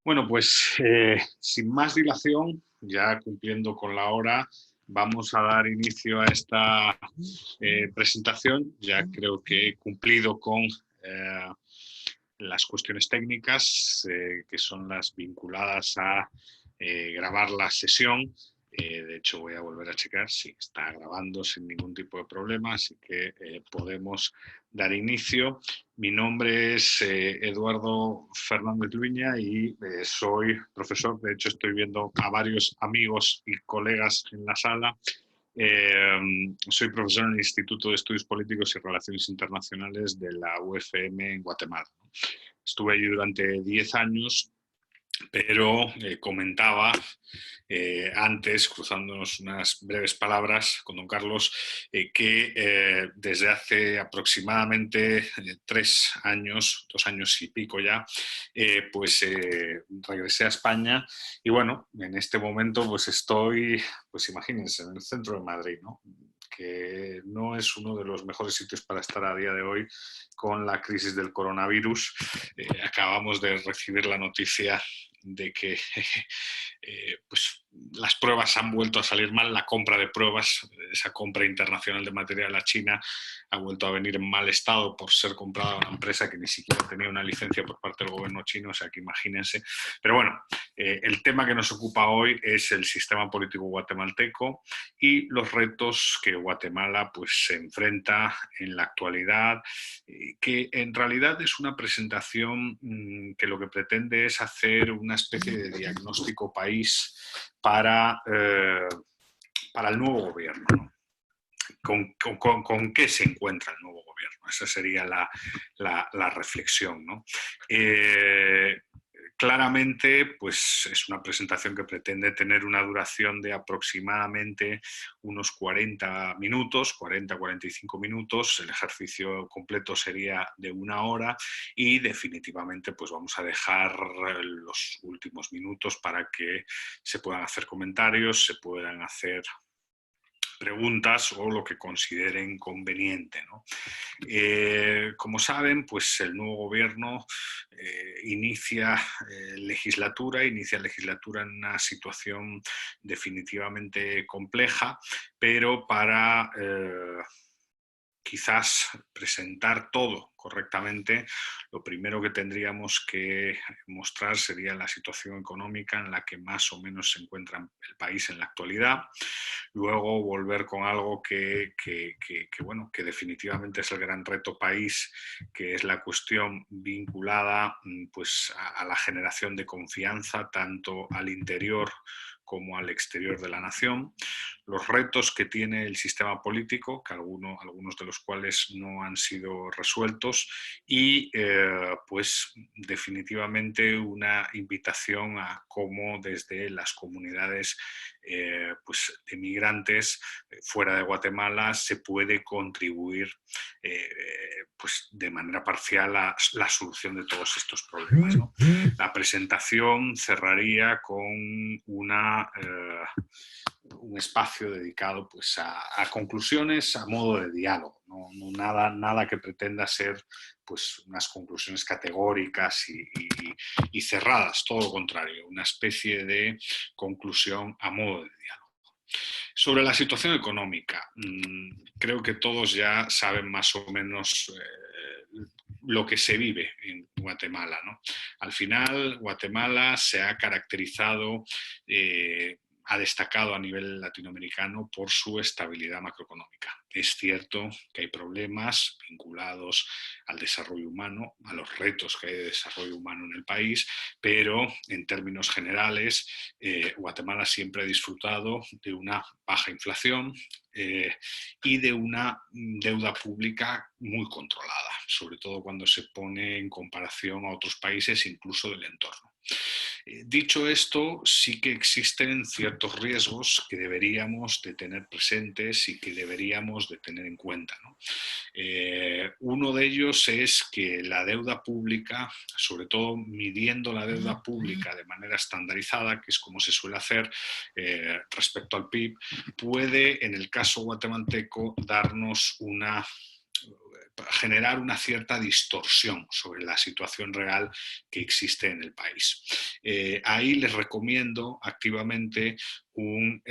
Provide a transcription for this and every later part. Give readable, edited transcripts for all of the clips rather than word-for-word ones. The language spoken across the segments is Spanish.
Bueno, pues sin más dilación, ya cumpliendo con la hora, vamos a dar inicio a esta presentación. Ya creo que he cumplido con las cuestiones técnicas, que son las vinculadas a grabar la sesión. De hecho, voy a volver a checar si está grabando sin ningún tipo de problema, así que podemos dar inicio. Mi nombre es Eduardo Fernández Luña y soy profesor. De hecho, estoy viendo a varios amigos y colegas en la sala. Soy profesor en el Instituto de Estudios Políticos y Relaciones Internacionales de la UFM en Guatemala. Estuve allí durante 10 años, pero comentaba antes, cruzándonos unas breves palabras con don Carlos, que desde hace aproximadamente 3 años, 2 años y pico ya, pues regresé a España y bueno, en este momento pues estoy, pues imagínense, en el centro de Madrid, ¿no? Que no es uno de los mejores sitios para estar a día de hoy con la crisis del coronavirus. Acabamos de recibir la noticia de que pues las pruebas han vuelto a salir mal, la compra de pruebas, esa compra internacional de material a China ha vuelto a venir en mal estado por ser comprada a una empresa que ni siquiera tenía una licencia por parte del gobierno chino, o sea que imagínense. Pero bueno, el tema que nos ocupa hoy es el sistema político guatemalteco y los retos que Guatemala pues se enfrenta en la actualidad, que en realidad es una presentación que lo que pretende es hacer una especie de diagnóstico país para el nuevo gobierno, ¿no? ¿Con qué se encuentra el nuevo gobierno? Esa sería la reflexión, ¿no? Claramente, pues es una presentación que pretende tener una duración de aproximadamente unos 40 minutos, 40-45 minutos. El ejercicio completo sería de 1 hora y definitivamente pues vamos a dejar los últimos minutos para que se puedan hacer comentarios, se puedan hacer preguntas o lo que consideren conveniente, ¿no? Como saben, pues el nuevo gobierno inicia legislatura en una situación definitivamente compleja, pero para quizás presentar todo correctamente, lo primero que tendríamos que mostrar sería la situación económica en la que más o menos se encuentra el país en la actualidad. Luego volver con algo bueno, que definitivamente es el gran reto país, que es la cuestión vinculada pues, a la generación de confianza tanto al interior como al exterior de la nación, los retos que tiene el sistema político, que algunos de los cuales no han sido resueltos, y pues definitivamente una invitación a cómo desde las comunidades pues, de migrantes fuera de Guatemala se puede contribuir pues, de manera parcial a la solución de todos estos problemas, ¿no? La presentación cerraría con un espacio dedicado pues, a conclusiones a modo de diálogo, no nada que pretenda ser pues, unas conclusiones categóricas y cerradas, todo lo contrario, una especie de conclusión a modo de diálogo. Sobre la situación económica, creo que todos ya saben más o menos lo que se vive en Guatemala, ¿no? Al final, Guatemala se ha caracterizado, ha destacado a nivel latinoamericano por su estabilidad macroeconómica. Es cierto que hay problemas vinculados al desarrollo humano, a los retos que hay de desarrollo humano en el país, pero en términos generales, Guatemala siempre ha disfrutado de una baja inflación y de una deuda pública muy controlada, sobre todo cuando se pone en comparación a otros países, incluso del entorno. Dicho esto, sí que existen ciertos riesgos que deberíamos de tener presentes y que deberíamos de tener en cuenta, ¿no? Uno de ellos es que la deuda pública, sobre todo midiendo la deuda pública de manera estandarizada, que es como se suele hacer respecto al PIB, puede, en el caso guatemalteco, darnos una generar una cierta distorsión sobre la situación real que existe en el país. Ahí les recomiendo activamente un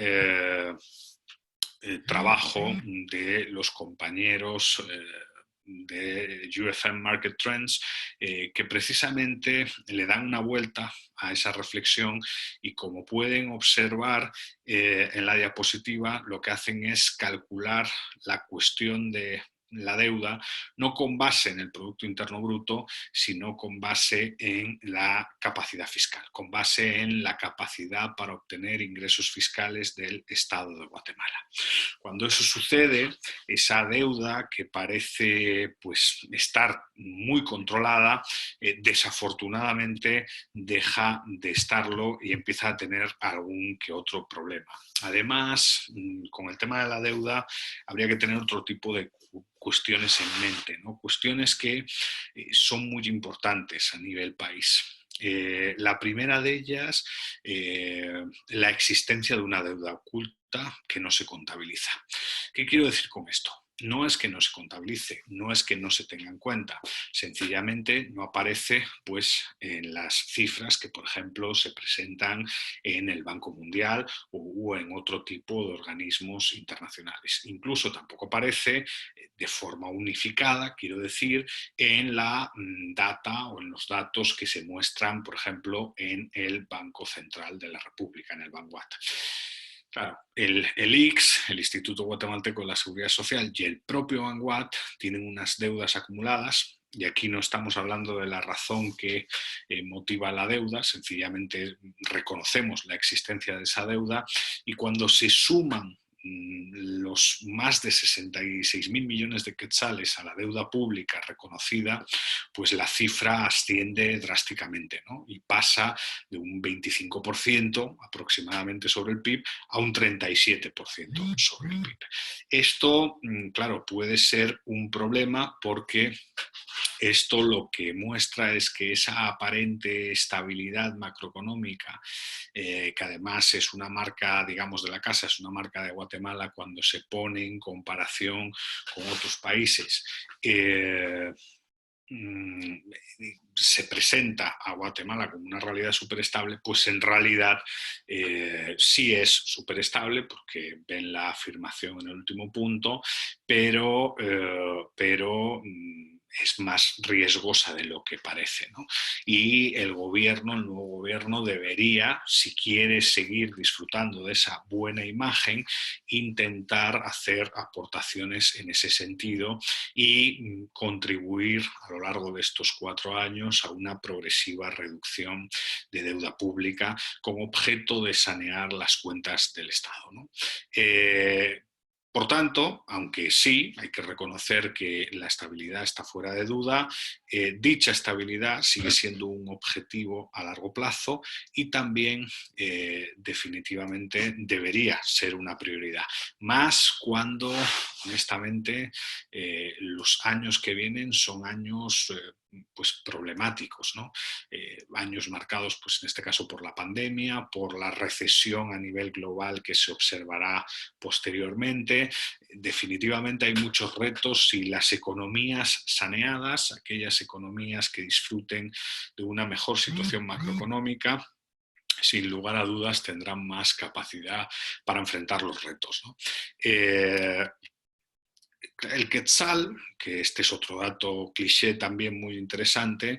trabajo de los compañeros de UFM Market Trends, que precisamente le dan una vuelta a esa reflexión y, como pueden observar en la diapositiva, lo que hacen es calcular la cuestión de la deuda, no con base en el Producto Interno Bruto, sino con base en la capacidad fiscal, con base en la capacidad para obtener ingresos fiscales del Estado de Guatemala. Cuando eso sucede, esa deuda que parece pues, estar muy controlada, desafortunadamente deja de estarlo y empieza a tener algún que otro problema. Además, con el tema de la deuda, habría que tener otro tipo de cuestiones en mente, ¿no? Cuestiones que son muy importantes a nivel país. La primera de ellas, la existencia de una deuda oculta que no se contabiliza. ¿Qué quiero decir con esto? No es que no se contabilice, no es que no se tenga en cuenta, sencillamente no aparece pues, en las cifras que, por ejemplo, se presentan en el Banco Mundial o en otro tipo de organismos internacionales. Incluso tampoco aparece de forma unificada, quiero decir, en la data o en los datos que se muestran, por ejemplo, en el Banco Central de la República, en el BANGUAT. Claro, el ICS, el Instituto Guatemalteco de la Seguridad Social, y el propio BANGUAT tienen unas deudas acumuladas, y aquí no estamos hablando de la razón que motiva la deuda, sencillamente reconocemos la existencia de esa deuda, y cuando se suman los más de 66.000 millones de quetzales a la deuda pública reconocida, pues la cifra asciende drásticamente, ¿no? Y pasa de un 25% aproximadamente sobre el PIB a un 37% sobre el PIB. Esto, claro, puede ser un problema porque esto lo que muestra es que esa aparente estabilidad macroeconómica, que además es una marca, digamos, de la casa, es una marca de Guatemala cuando se pone en comparación con otros países, se presenta a Guatemala como una realidad superestable, pues en realidad sí es superestable porque ven la afirmación en el último punto, pero es más riesgosa de lo que parece, ¿no? Y el gobierno, el nuevo gobierno debería, si quiere seguir disfrutando de esa buena imagen, intentar hacer aportaciones en ese sentido y contribuir a lo largo de estos 4 años a una progresiva reducción de deuda pública con objeto de sanear las cuentas del Estado, ¿no? Por tanto, aunque sí, hay que reconocer que la estabilidad está fuera de duda, dicha estabilidad sigue siendo un objetivo a largo plazo y también definitivamente debería ser una prioridad. Más cuando, honestamente, los años que vienen son años pues problemáticos, ¿no? Años marcados, pues en este caso, por la pandemia, por la recesión a nivel global que se observará posteriormente. Definitivamente hay muchos retos y las economías saneadas, aquellas economías que disfruten de una mejor situación macroeconómica, sin lugar a dudas tendrán más capacidad para enfrentar los retos, ¿no? El quetzal, que este es otro dato cliché también muy interesante,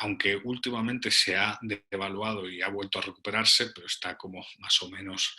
aunque últimamente se ha devaluado y ha vuelto a recuperarse, pero está como más o menos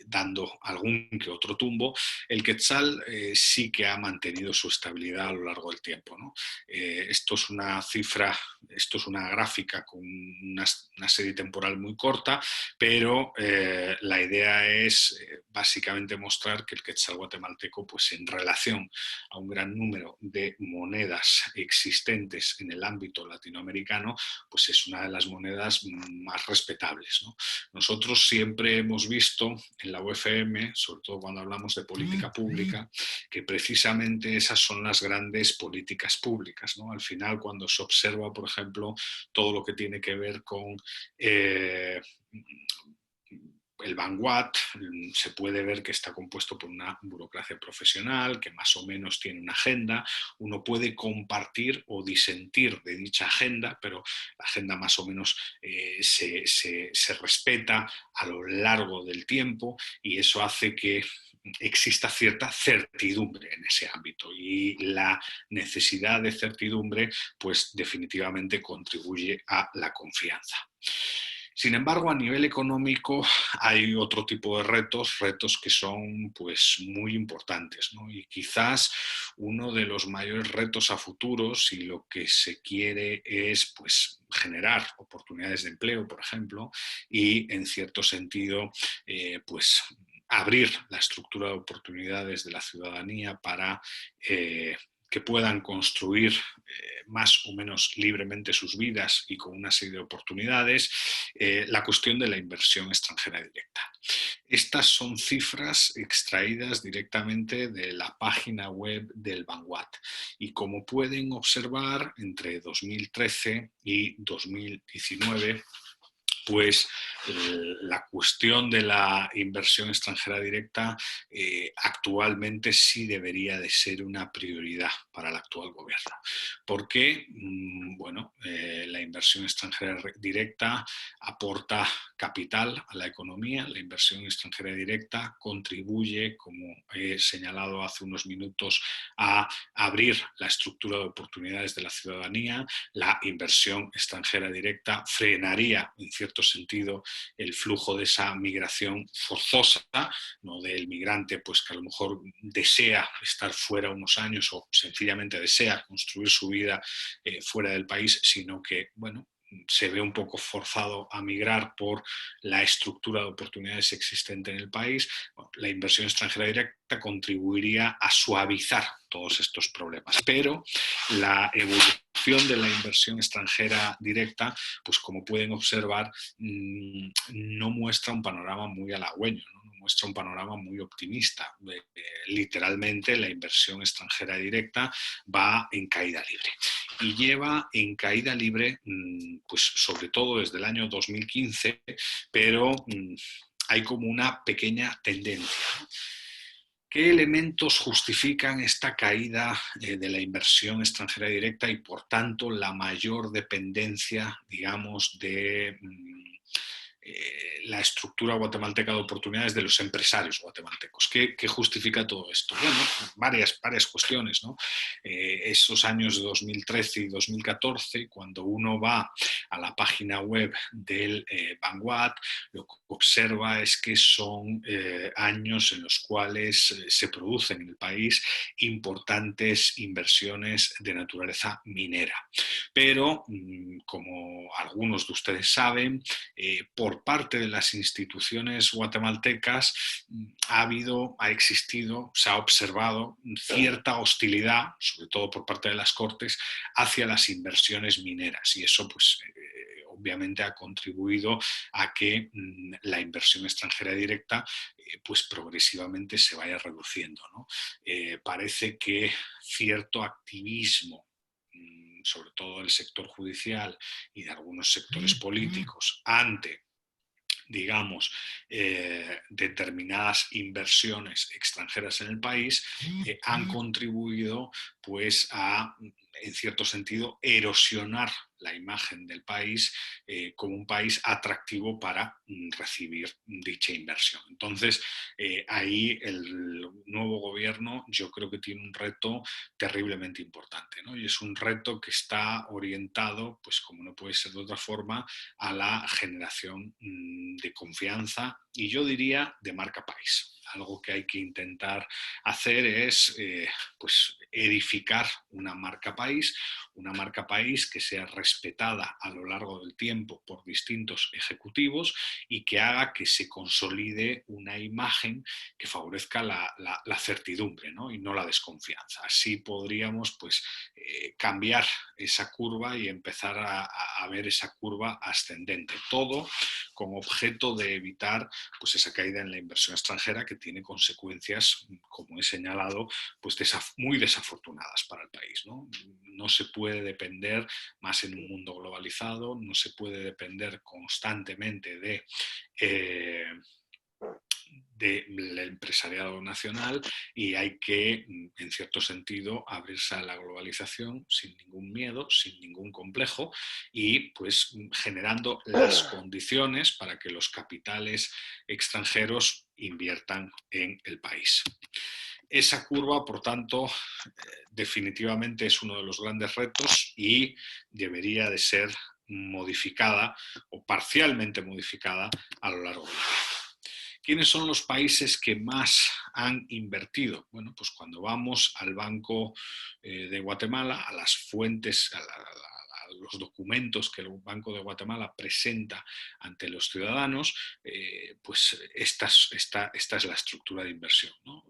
dando algún que otro tumbo, el quetzal sí que ha mantenido su estabilidad a lo largo del tiempo, ¿no? Esto es una cifra, esto es una gráfica con una serie temporal muy corta, pero la idea es básicamente mostrar que el quetzal guatemalteco, pues en relación a un gran número de monedas existentes en el ámbito latinoamericano, pues es una de las monedas más respetables, ¿no? Nosotros siempre hemos visto en la UFM, sobre todo cuando hablamos de política pública, que precisamente esas son las grandes políticas públicas, ¿no? Al final, cuando se observa, por ejemplo, todo lo que tiene que ver con el Vanguard se puede ver que está compuesto por una burocracia profesional que más o menos tiene una agenda. Uno puede compartir o disentir de dicha agenda, pero la agenda más o menos se respeta a lo largo del tiempo, y eso hace que exista cierta certidumbre en ese ámbito, y la necesidad de certidumbre pues definitivamente contribuye a la confianza. Sin embargo, a nivel económico hay otro tipo de retos que son pues muy importantes, ¿no? Y quizás uno de los mayores retos a futuro, si lo que se quiere es pues generar oportunidades de empleo, por ejemplo, y en cierto sentido pues abrir la estructura de oportunidades de la ciudadanía para que puedan construir más o menos libremente sus vidas y con una serie de oportunidades, la cuestión de la inversión extranjera directa. Estas son cifras extraídas directamente de la página web del Vanguard, y como pueden observar, entre 2013 y 2019, pues la cuestión de la inversión extranjera directa actualmente sí debería de ser una prioridad para el actual gobierno. Porque, bueno, la inversión extranjera directa aporta capital a la economía, la inversión extranjera directa contribuye, como he señalado hace unos minutos, a abrir la estructura de oportunidades de la ciudadanía. La inversión extranjera directa frenaría, en cierto sentido, el flujo de esa migración forzosa, ¿no? Del migrante pues que a lo mejor desea estar fuera unos años o sencillamente desea construir su vida fuera del país, sino que, bueno, se ve un poco forzado a migrar por la estructura de oportunidades existente en el país. Bueno, la inversión extranjera directa contribuiría a suavizar todos estos problemas, pero la evolución de la inversión extranjera directa, pues como pueden observar, no muestra un panorama muy halagüeño, ¿no? No muestra un panorama muy optimista. Literalmente la inversión extranjera directa va en caída libre. Y lleva en caída libre, pues sobre todo desde el año 2015, pero hay como una pequeña tendencia. ¿Qué elementos justifican esta caída de la inversión extranjera directa y, por tanto, la mayor dependencia, digamos, de la estructura guatemalteca de oportunidades de los empresarios guatemaltecos? ¿Qué justifica todo esto? Bueno, varias cuestiones, ¿no? Esos años de 2013 y 2014, cuando uno va a la página web del Vanguard, lo que observa es que son años en los cuales se producen en el país importantes inversiones de naturaleza minera. Pero, como algunos de ustedes saben, por parte de las instituciones guatemaltecas ha existido, se ha observado cierta hostilidad, sobre todo por parte de las Cortes, hacia las inversiones mineras, y eso pues obviamente ha contribuido a que la inversión extranjera directa pues progresivamente se vaya reduciendo, ¿no? Parece que cierto activismo, sobre todo del sector judicial y de algunos sectores políticos, ante, digamos, determinadas inversiones extranjeras en el país, han contribuido pues a, en cierto sentido, erosionar la imagen del país como un país atractivo para recibir dicha inversión. Entonces, ahí el nuevo gobierno yo creo que tiene un reto terriblemente importante, ¿no? Y es un reto que está orientado, pues como no puede ser de otra forma, a la generación de confianza, y yo diría de marca país. Algo que hay que intentar hacer es pues edificar una marca país que sea respetada a lo largo del tiempo por distintos ejecutivos y que haga que se consolide una imagen que favorezca la certidumbre, ¿no? Y no la desconfianza. Así podríamos pues cambiar esa curva y empezar a ver esa curva ascendente. Todo con objeto de evitar pues esa caída en la inversión extranjera, que tiene consecuencias, como he señalado, pues muy desafortunadas para el país, ¿no? No se puede depender, más en un mundo globalizado, no se puede depender constantemente de del empresariado nacional y hay que, en cierto sentido, abrirse a la globalización sin ningún miedo, sin ningún complejo y pues generando las condiciones para que los capitales extranjeros inviertan en el país. Esa curva, por tanto, definitivamente es uno de los grandes retos y debería de ser modificada o parcialmente modificada a lo largo del tiempo. ¿Quiénes son los países que más han invertido? Bueno, pues cuando vamos al Banco de Guatemala, a las fuentes, a los documentos que el Banco de Guatemala presenta ante los ciudadanos, pues esta es la estructura de inversión, ¿no?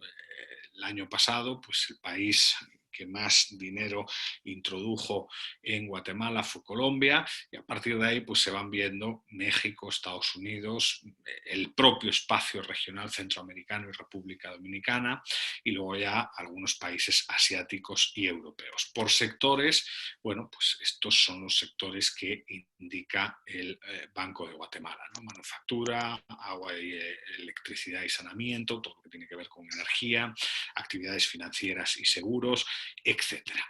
El año pasado, pues el país que más dinero introdujo en Guatemala fue Colombia y a partir de ahí pues se van viendo México, Estados Unidos, el propio espacio regional centroamericano y República Dominicana y luego ya algunos países asiáticos y europeos. Por sectores, bueno, pues estos son los sectores que indica el Banco de Guatemala, ¿no? Manufactura, agua y electricidad y saneamiento, todo lo que tiene que ver con energía, actividades financieras y seguros, etcétera.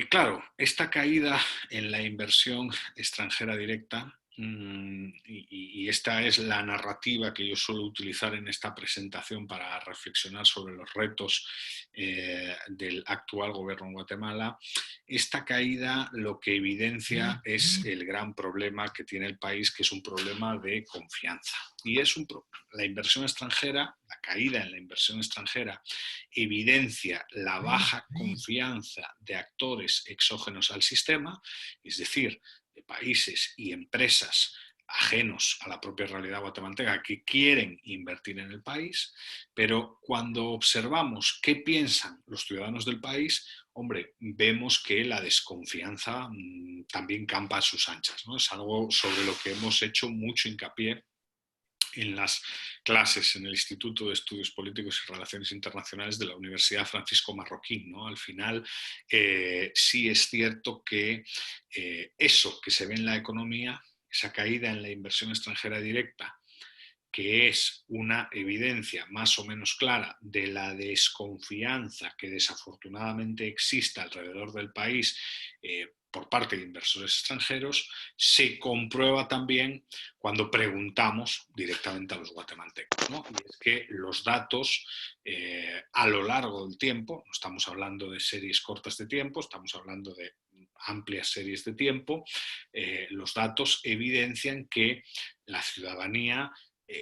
Claro, esta caída en la inversión extranjera directa, y esta es la narrativa que yo suelo utilizar en esta presentación para reflexionar sobre los retos del actual gobierno en Guatemala, esta caída lo que evidencia es el gran problema que tiene el país, que es un problema de confianza. Y es la inversión extranjera, la caída en la inversión extranjera, evidencia la baja confianza de actores exógenos al sistema, es decir, de países y empresas ajenos a la propia realidad guatemalteca que quieren invertir en el país, pero cuando observamos qué piensan los ciudadanos del país, hombre, vemos que la desconfianza también campa a sus anchas, ¿no? Es algo sobre lo que hemos hecho mucho hincapié en las clases en el Instituto de Estudios Políticos y Relaciones Internacionales de la Universidad Francisco Marroquín, ¿no? Al final, sí es cierto que eso que se ve en la economía, esa caída en la inversión extranjera directa, que es una evidencia más o menos clara de la desconfianza que desafortunadamente existe alrededor del país por parte de inversores extranjeros, se comprueba también cuando preguntamos directamente a los guatemaltecos, ¿no? Y es que los datos a lo largo del tiempo, no estamos hablando de series cortas de tiempo, estamos hablando de amplias series de tiempo, los datos evidencian que la ciudadanía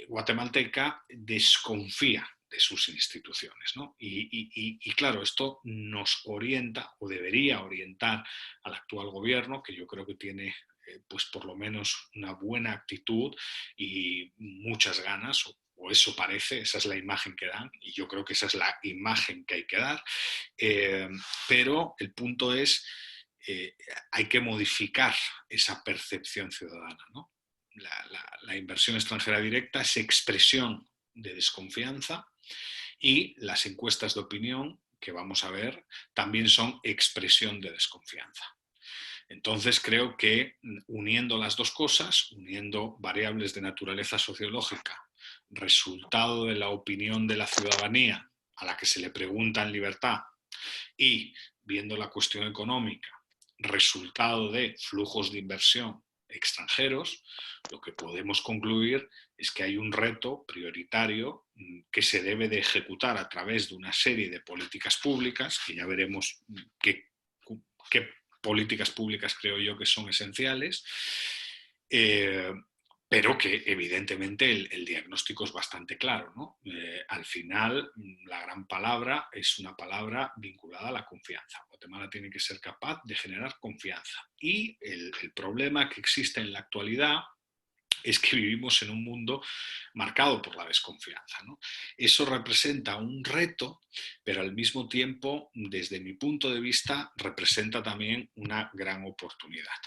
guatemalteca desconfía de sus instituciones, ¿no? Y claro, esto nos orienta o debería orientar al actual gobierno, que yo creo que tiene pues por lo menos una buena actitud y muchas ganas, o eso parece, esa es la imagen que dan, y yo creo que esa es la imagen que hay que dar, pero el punto es, hay que modificar esa percepción ciudadana, ¿no? La inversión extranjera directa es expresión de desconfianza y las encuestas de opinión que vamos a ver también son expresión de desconfianza. Entonces creo que uniendo las dos cosas, uniendo variables de naturaleza sociológica, resultado de la opinión de la ciudadanía a la que se le pregunta en libertad y viendo la cuestión económica, resultado de flujos de inversión extranjeros, lo que podemos concluir es que hay un reto prioritario que se debe de ejecutar a través de una serie de políticas públicas, que ya veremos qué políticas públicas creo yo que son esenciales, pero que evidentemente el diagnóstico es bastante claro, ¿no? Al final, la gran palabra es una palabra vinculada a la confianza. Guatemala tiene que ser capaz de generar confianza. Y el problema que existe en la actualidad es que vivimos en un mundo marcado por la desconfianza, ¿no? Eso representa un reto, pero al mismo tiempo, desde mi punto de vista, representa también una gran oportunidad.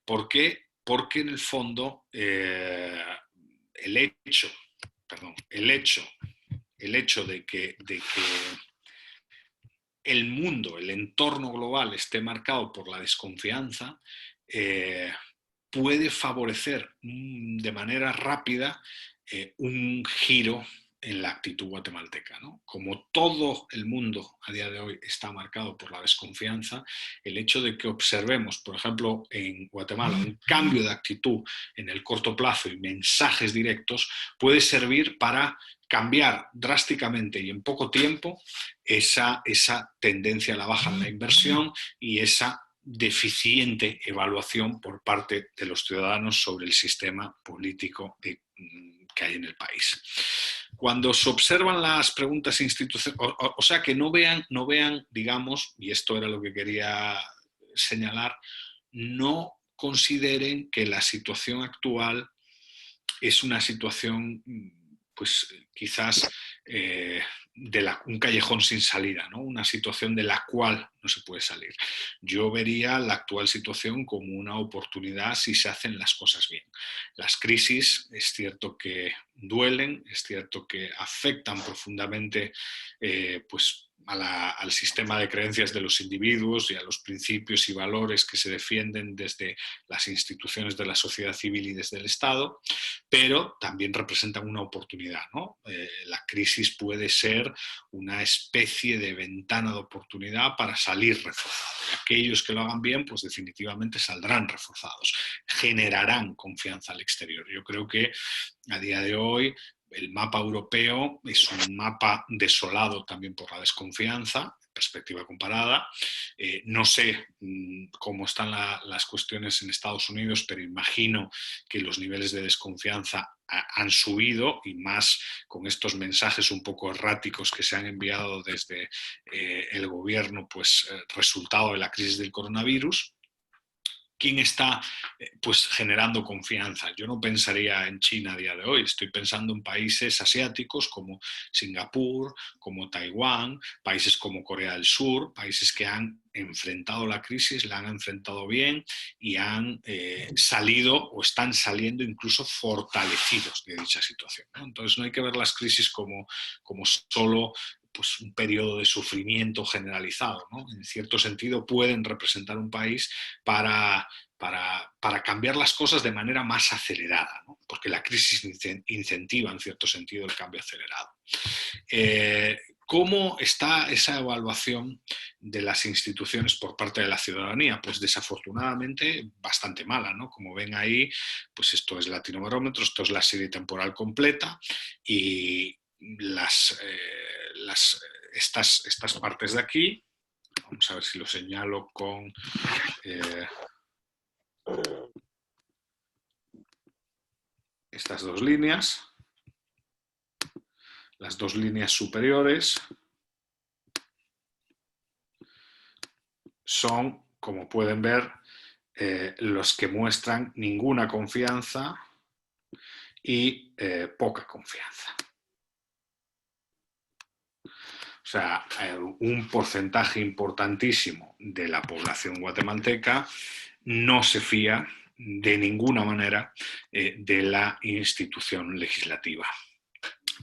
¿Por qué? Porque en el fondo el hecho de que el mundo, el entorno global esté marcado por la desconfianza, puede favorecer de manera rápida un giro en la actitud guatemalteca, ¿no? Como todo el mundo a día de hoy está marcado por la desconfianza, el hecho de que observemos, por ejemplo, en Guatemala, un cambio de actitud en el corto plazo y mensajes directos puede servir para cambiar drásticamente y en poco tiempo esa tendencia a la baja en la inversión y esa deficiente evaluación por parte de los ciudadanos sobre el sistema político que hay en el país. Cuando se observan las preguntas institucionales, o sea, que no vean, digamos, y esto era lo que quería señalar, no consideren que la situación actual es una situación, pues quizás un callejón sin salida, ¿no? Una situación de la cual no se puede salir. Yo vería la actual situación como una oportunidad si se hacen las cosas bien. Las crisis es cierto que duelen, es cierto que afectan profundamente pues al sistema de creencias de los individuos y a los principios y valores que se defienden desde las instituciones de la sociedad civil y desde el Estado, pero también representan una oportunidad, ¿no? La crisis puede ser una especie de ventana de oportunidad para salir reforzados. Y aquellos que lo hagan bien, pues definitivamente saldrán reforzados, generarán confianza al exterior. Yo creo que a día de hoy el mapa europeo es un mapa desolado también por la desconfianza, perspectiva comparada. No sé cómo están las cuestiones en Estados Unidos, pero imagino que los niveles de desconfianza han subido y más con estos mensajes un poco erráticos que se han enviado desde el gobierno, pues resultado de la crisis del coronavirus. ¿Quién está pues, generando confianza? Yo no pensaría en China a día de hoy, estoy pensando en países asiáticos como Singapur, como Taiwán, países como Corea del Sur, países que han enfrentado la crisis, la han enfrentado bien y han salido o están saliendo incluso fortalecidos de dicha situación, ¿no? Entonces no hay que ver las crisis como solo pues, un periodo de sufrimiento generalizado, ¿no? En cierto sentido pueden representar un país para cambiar las cosas de manera más acelerada, ¿no? Porque la crisis incentiva en cierto sentido el cambio acelerado. ¿Cómo está esa evaluación de las instituciones por parte de la ciudadanía? Pues desafortunadamente bastante mala, ¿no? Como ven ahí, pues esto es Latinobarómetro, esto es la serie temporal completa y estas partes de aquí, vamos a ver si lo señalo con estas dos líneas, las dos líneas superiores son, como pueden ver, los que muestran ninguna confianza y poca confianza. O sea, un porcentaje importantísimo de la población guatemalteca no se fía de ninguna manera de la institución legislativa.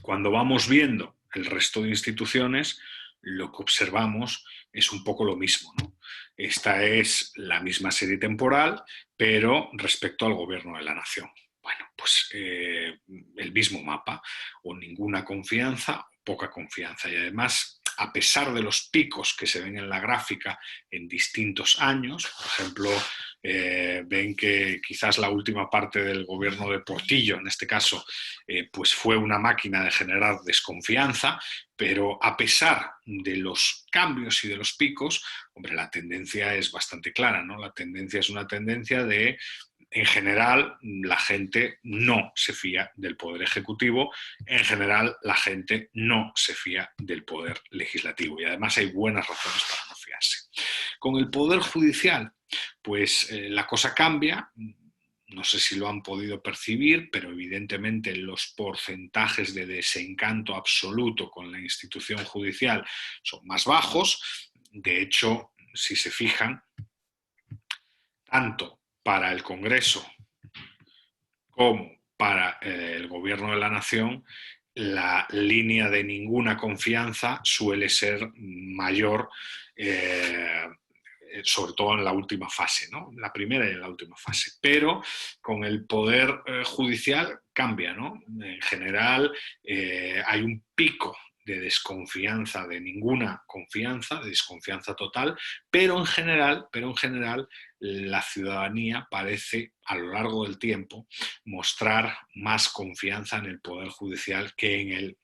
Cuando vamos viendo el resto de instituciones, lo que observamos es un poco lo mismo, ¿no? Esta es la misma serie temporal, pero respecto al gobierno de la nación. Bueno, pues el mismo mapa, o ninguna confianza, poca confianza. Y además, a pesar de los picos que se ven en la gráfica en distintos años, por ejemplo, ven que quizás la última parte del gobierno de Portillo, en este caso, pues fue una máquina de generar desconfianza, pero a pesar de los cambios y de los picos, hombre, la tendencia es bastante clara, ¿no? La tendencia es una tendencia de, en general, la gente no se fía del poder ejecutivo, en general, la gente no se fía del poder legislativo y además hay buenas razones para no fiarse. Con el poder judicial, pues la cosa cambia. No sé si lo han podido percibir, pero evidentemente los porcentajes de desencanto absoluto con la institución judicial son más bajos. De hecho, si se fijan, tanto para el Congreso como para el Gobierno de la Nación, la línea de ninguna confianza suele ser mayor sobre todo en la última fase, ¿no? La primera y en la última fase. Pero con el poder judicial cambia, ¿no? En general hay un pico de desconfianza, de ninguna confianza, de desconfianza total, pero en general la ciudadanía parece a lo largo del tiempo mostrar más confianza en el poder judicial que en el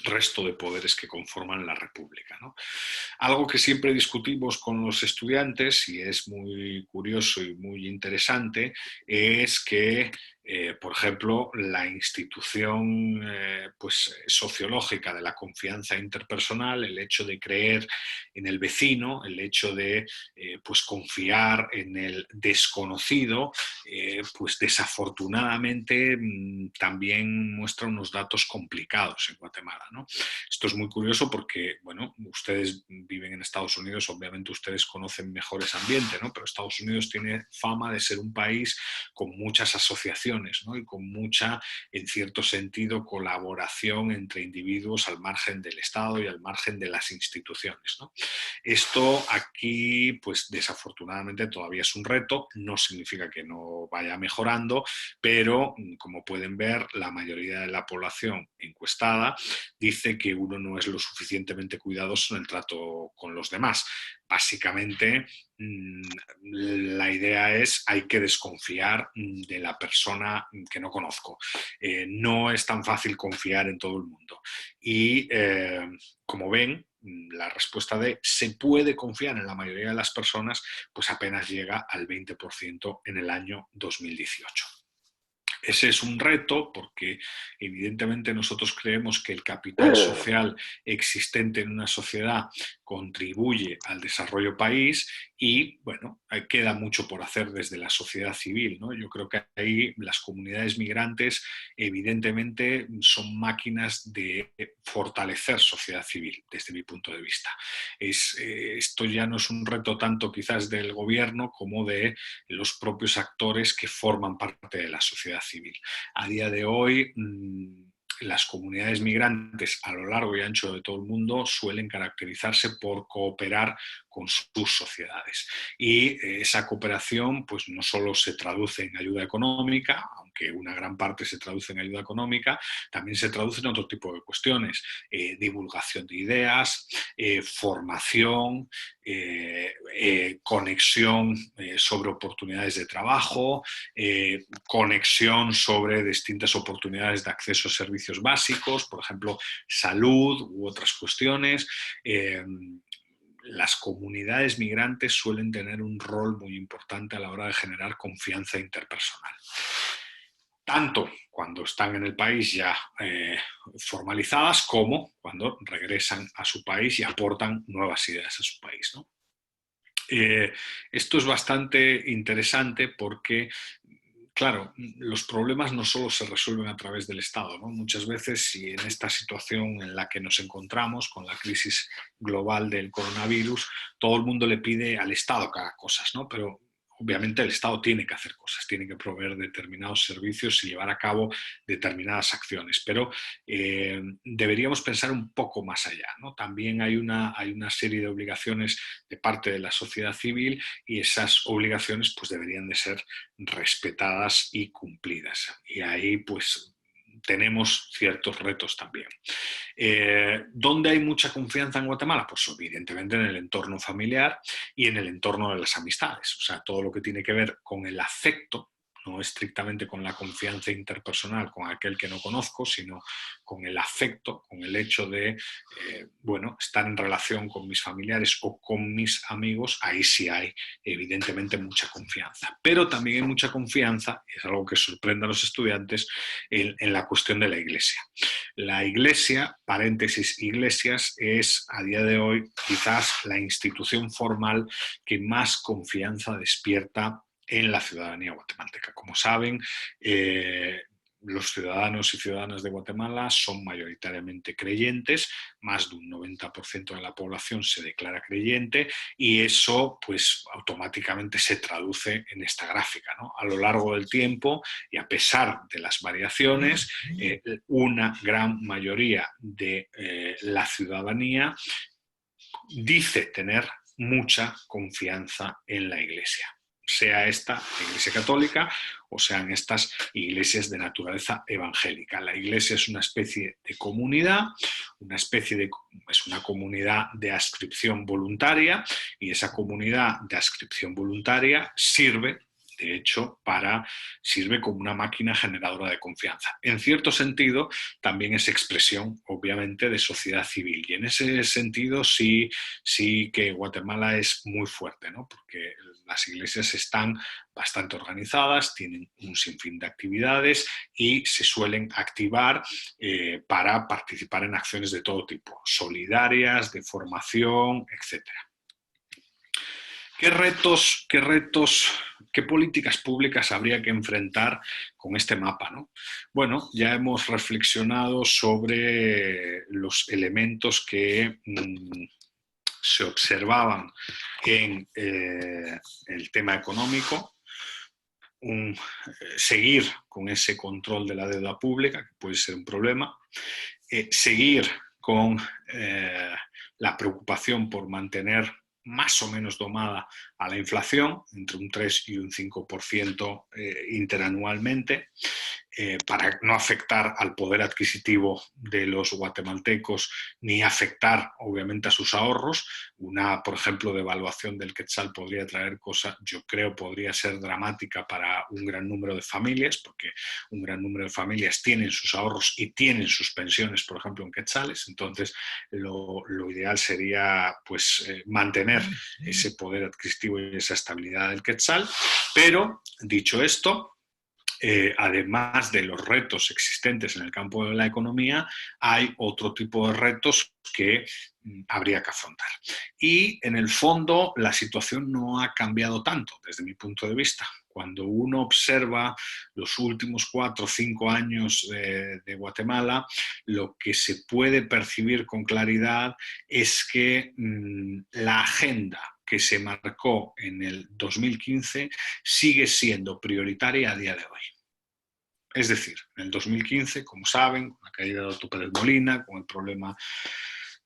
resto de poderes que conforman la República, ¿no? Algo que siempre discutimos con los estudiantes, y es muy curioso y muy interesante, es que, por ejemplo, la institución pues, sociológica de la confianza interpersonal, el hecho de creer en el vecino, el hecho de pues confiar en el desconocido, pues desafortunadamente también muestra unos datos complicados en Guatemala, ¿no? Esto es muy curioso porque, bueno, ustedes viven en Estados Unidos, obviamente ustedes conocen mejor ese ambiente, ¿no? Pero Estados Unidos tiene fama de ser un país con muchas asociaciones, ¿no? Y con mucha, en cierto sentido, colaboración entre individuos al margen del Estado y al margen de las instituciones, ¿no? Esto aquí, pues desafortunadamente todavía es un reto, no significa que no vaya mejorando, pero como pueden ver, la mayoría de la población encuestada dice que uno no es lo suficientemente cuidadoso en el trato con los demás. Básicamente, la idea es hay que desconfiar de la persona que no conozco. No es tan fácil confiar en todo el mundo. Y como ven, la respuesta de se puede confiar en la mayoría de las personas, pues apenas llega al 20% en el año 2018. Ese es un reto porque evidentemente nosotros creemos que el capital social existente en una sociedad contribuye al desarrollo país y, bueno, queda mucho por hacer desde la sociedad civil, ¿no? Yo creo que ahí las comunidades migrantes evidentemente son máquinas de fortalecer sociedad civil desde mi punto de vista. Esto ya no es un reto tanto quizás del gobierno como de los propios actores que forman parte de la sociedad civil. A día de hoy, las comunidades migrantes a lo largo y ancho de todo el mundo suelen caracterizarse por cooperar con sus sociedades. Y esa cooperación pues no solo se traduce en ayuda económica, aunque una gran parte se traduce en ayuda económica, también se traduce en otro tipo de cuestiones, divulgación de ideas, formación, conexión sobre oportunidades de trabajo, conexión sobre distintas oportunidades de acceso a servicios básicos, por ejemplo, salud u otras cuestiones. Las comunidades migrantes suelen tener un rol muy importante a la hora de generar confianza interpersonal. Tanto cuando están en el país ya formalizadas como cuando regresan a su país y aportan nuevas ideas a su país, ¿no? Esto es bastante interesante porque, claro, los problemas no solo se resuelven a través del Estado, ¿no? Muchas veces, si en esta situación en la que nos encontramos, con la crisis global del coronavirus, todo el mundo le pide al Estado que haga cosas, ¿no? Pero obviamente el Estado tiene que hacer cosas, tiene que proveer determinados servicios y llevar a cabo determinadas acciones, pero deberíamos pensar un poco más allá, ¿no? También hay una serie de obligaciones de parte de la sociedad civil y esas obligaciones pues deberían de ser respetadas y cumplidas. Y ahí pues tenemos ciertos retos también. ¿Dónde hay mucha confianza en Guatemala? Pues evidentemente en el entorno familiar y en el entorno de las amistades. O sea, todo lo que tiene que ver con el afecto, no estrictamente con la confianza interpersonal con aquel que no conozco, sino con el afecto, con el hecho de, bueno, estar en relación con mis familiares o con mis amigos, ahí sí hay evidentemente mucha confianza. Pero también hay mucha confianza, y es algo que sorprende a los estudiantes, en la cuestión de la Iglesia. La Iglesia, paréntesis, iglesias, es a día de hoy quizás la institución formal que más confianza despierta en la ciudadanía guatemalteca. Como saben, los ciudadanos y ciudadanas de Guatemala son mayoritariamente creyentes, más de un 90% de la población se declara creyente y eso pues automáticamente se traduce en esta gráfica, ¿no? A lo largo del tiempo y a pesar de las variaciones, una gran mayoría de la ciudadanía dice tener mucha confianza en la Iglesia, sea esta la Iglesia católica o sean estas iglesias de naturaleza evangélica. La Iglesia es una especie de comunidad, es una comunidad de adscripción voluntaria, y esa comunidad de adscripción voluntaria sirve, de hecho, sirve como una máquina generadora de confianza. En cierto sentido, también es expresión, obviamente, de sociedad civil. Y en ese sentido sí que Guatemala es muy fuerte, ¿no? Porque las iglesias están bastante organizadas, tienen un sinfín de actividades y se suelen activar para participar en acciones de todo tipo, solidarias, de formación, etcétera. ¿Qué políticas públicas habría que enfrentar con este mapa, ¿no? Bueno, ya hemos reflexionado sobre los elementos que se observaban en el tema económico, seguir con ese control de la deuda pública, que puede ser un problema, seguir con la preocupación por mantener más o menos domada a la inflación, entre un 3 y un 5% interanualmente, para no afectar al poder adquisitivo de los guatemaltecos ni afectar, obviamente, a sus ahorros. Por ejemplo, devaluación del quetzal podría traer cosas, yo creo, podría ser dramática para un gran número de familias, porque un gran número de familias tienen sus ahorros y tienen sus pensiones, por ejemplo, en quetzales. Entonces, lo ideal sería pues, mantener ese poder adquisitivo y esa estabilidad del quetzal. Pero, dicho esto, además de los retos existentes en el campo de la economía, hay otro tipo de retos que habría que afrontar. Y en el fondo la situación no ha cambiado tanto desde mi punto de vista. Cuando uno observa los últimos 4 o 5 años de Guatemala, lo que se puede percibir con claridad es que la agenda que se marcó en el 2015 sigue siendo prioritaria a día de hoy. Es decir, en el 2015, como saben, con la caída de Otto Pérez Molina, con el problema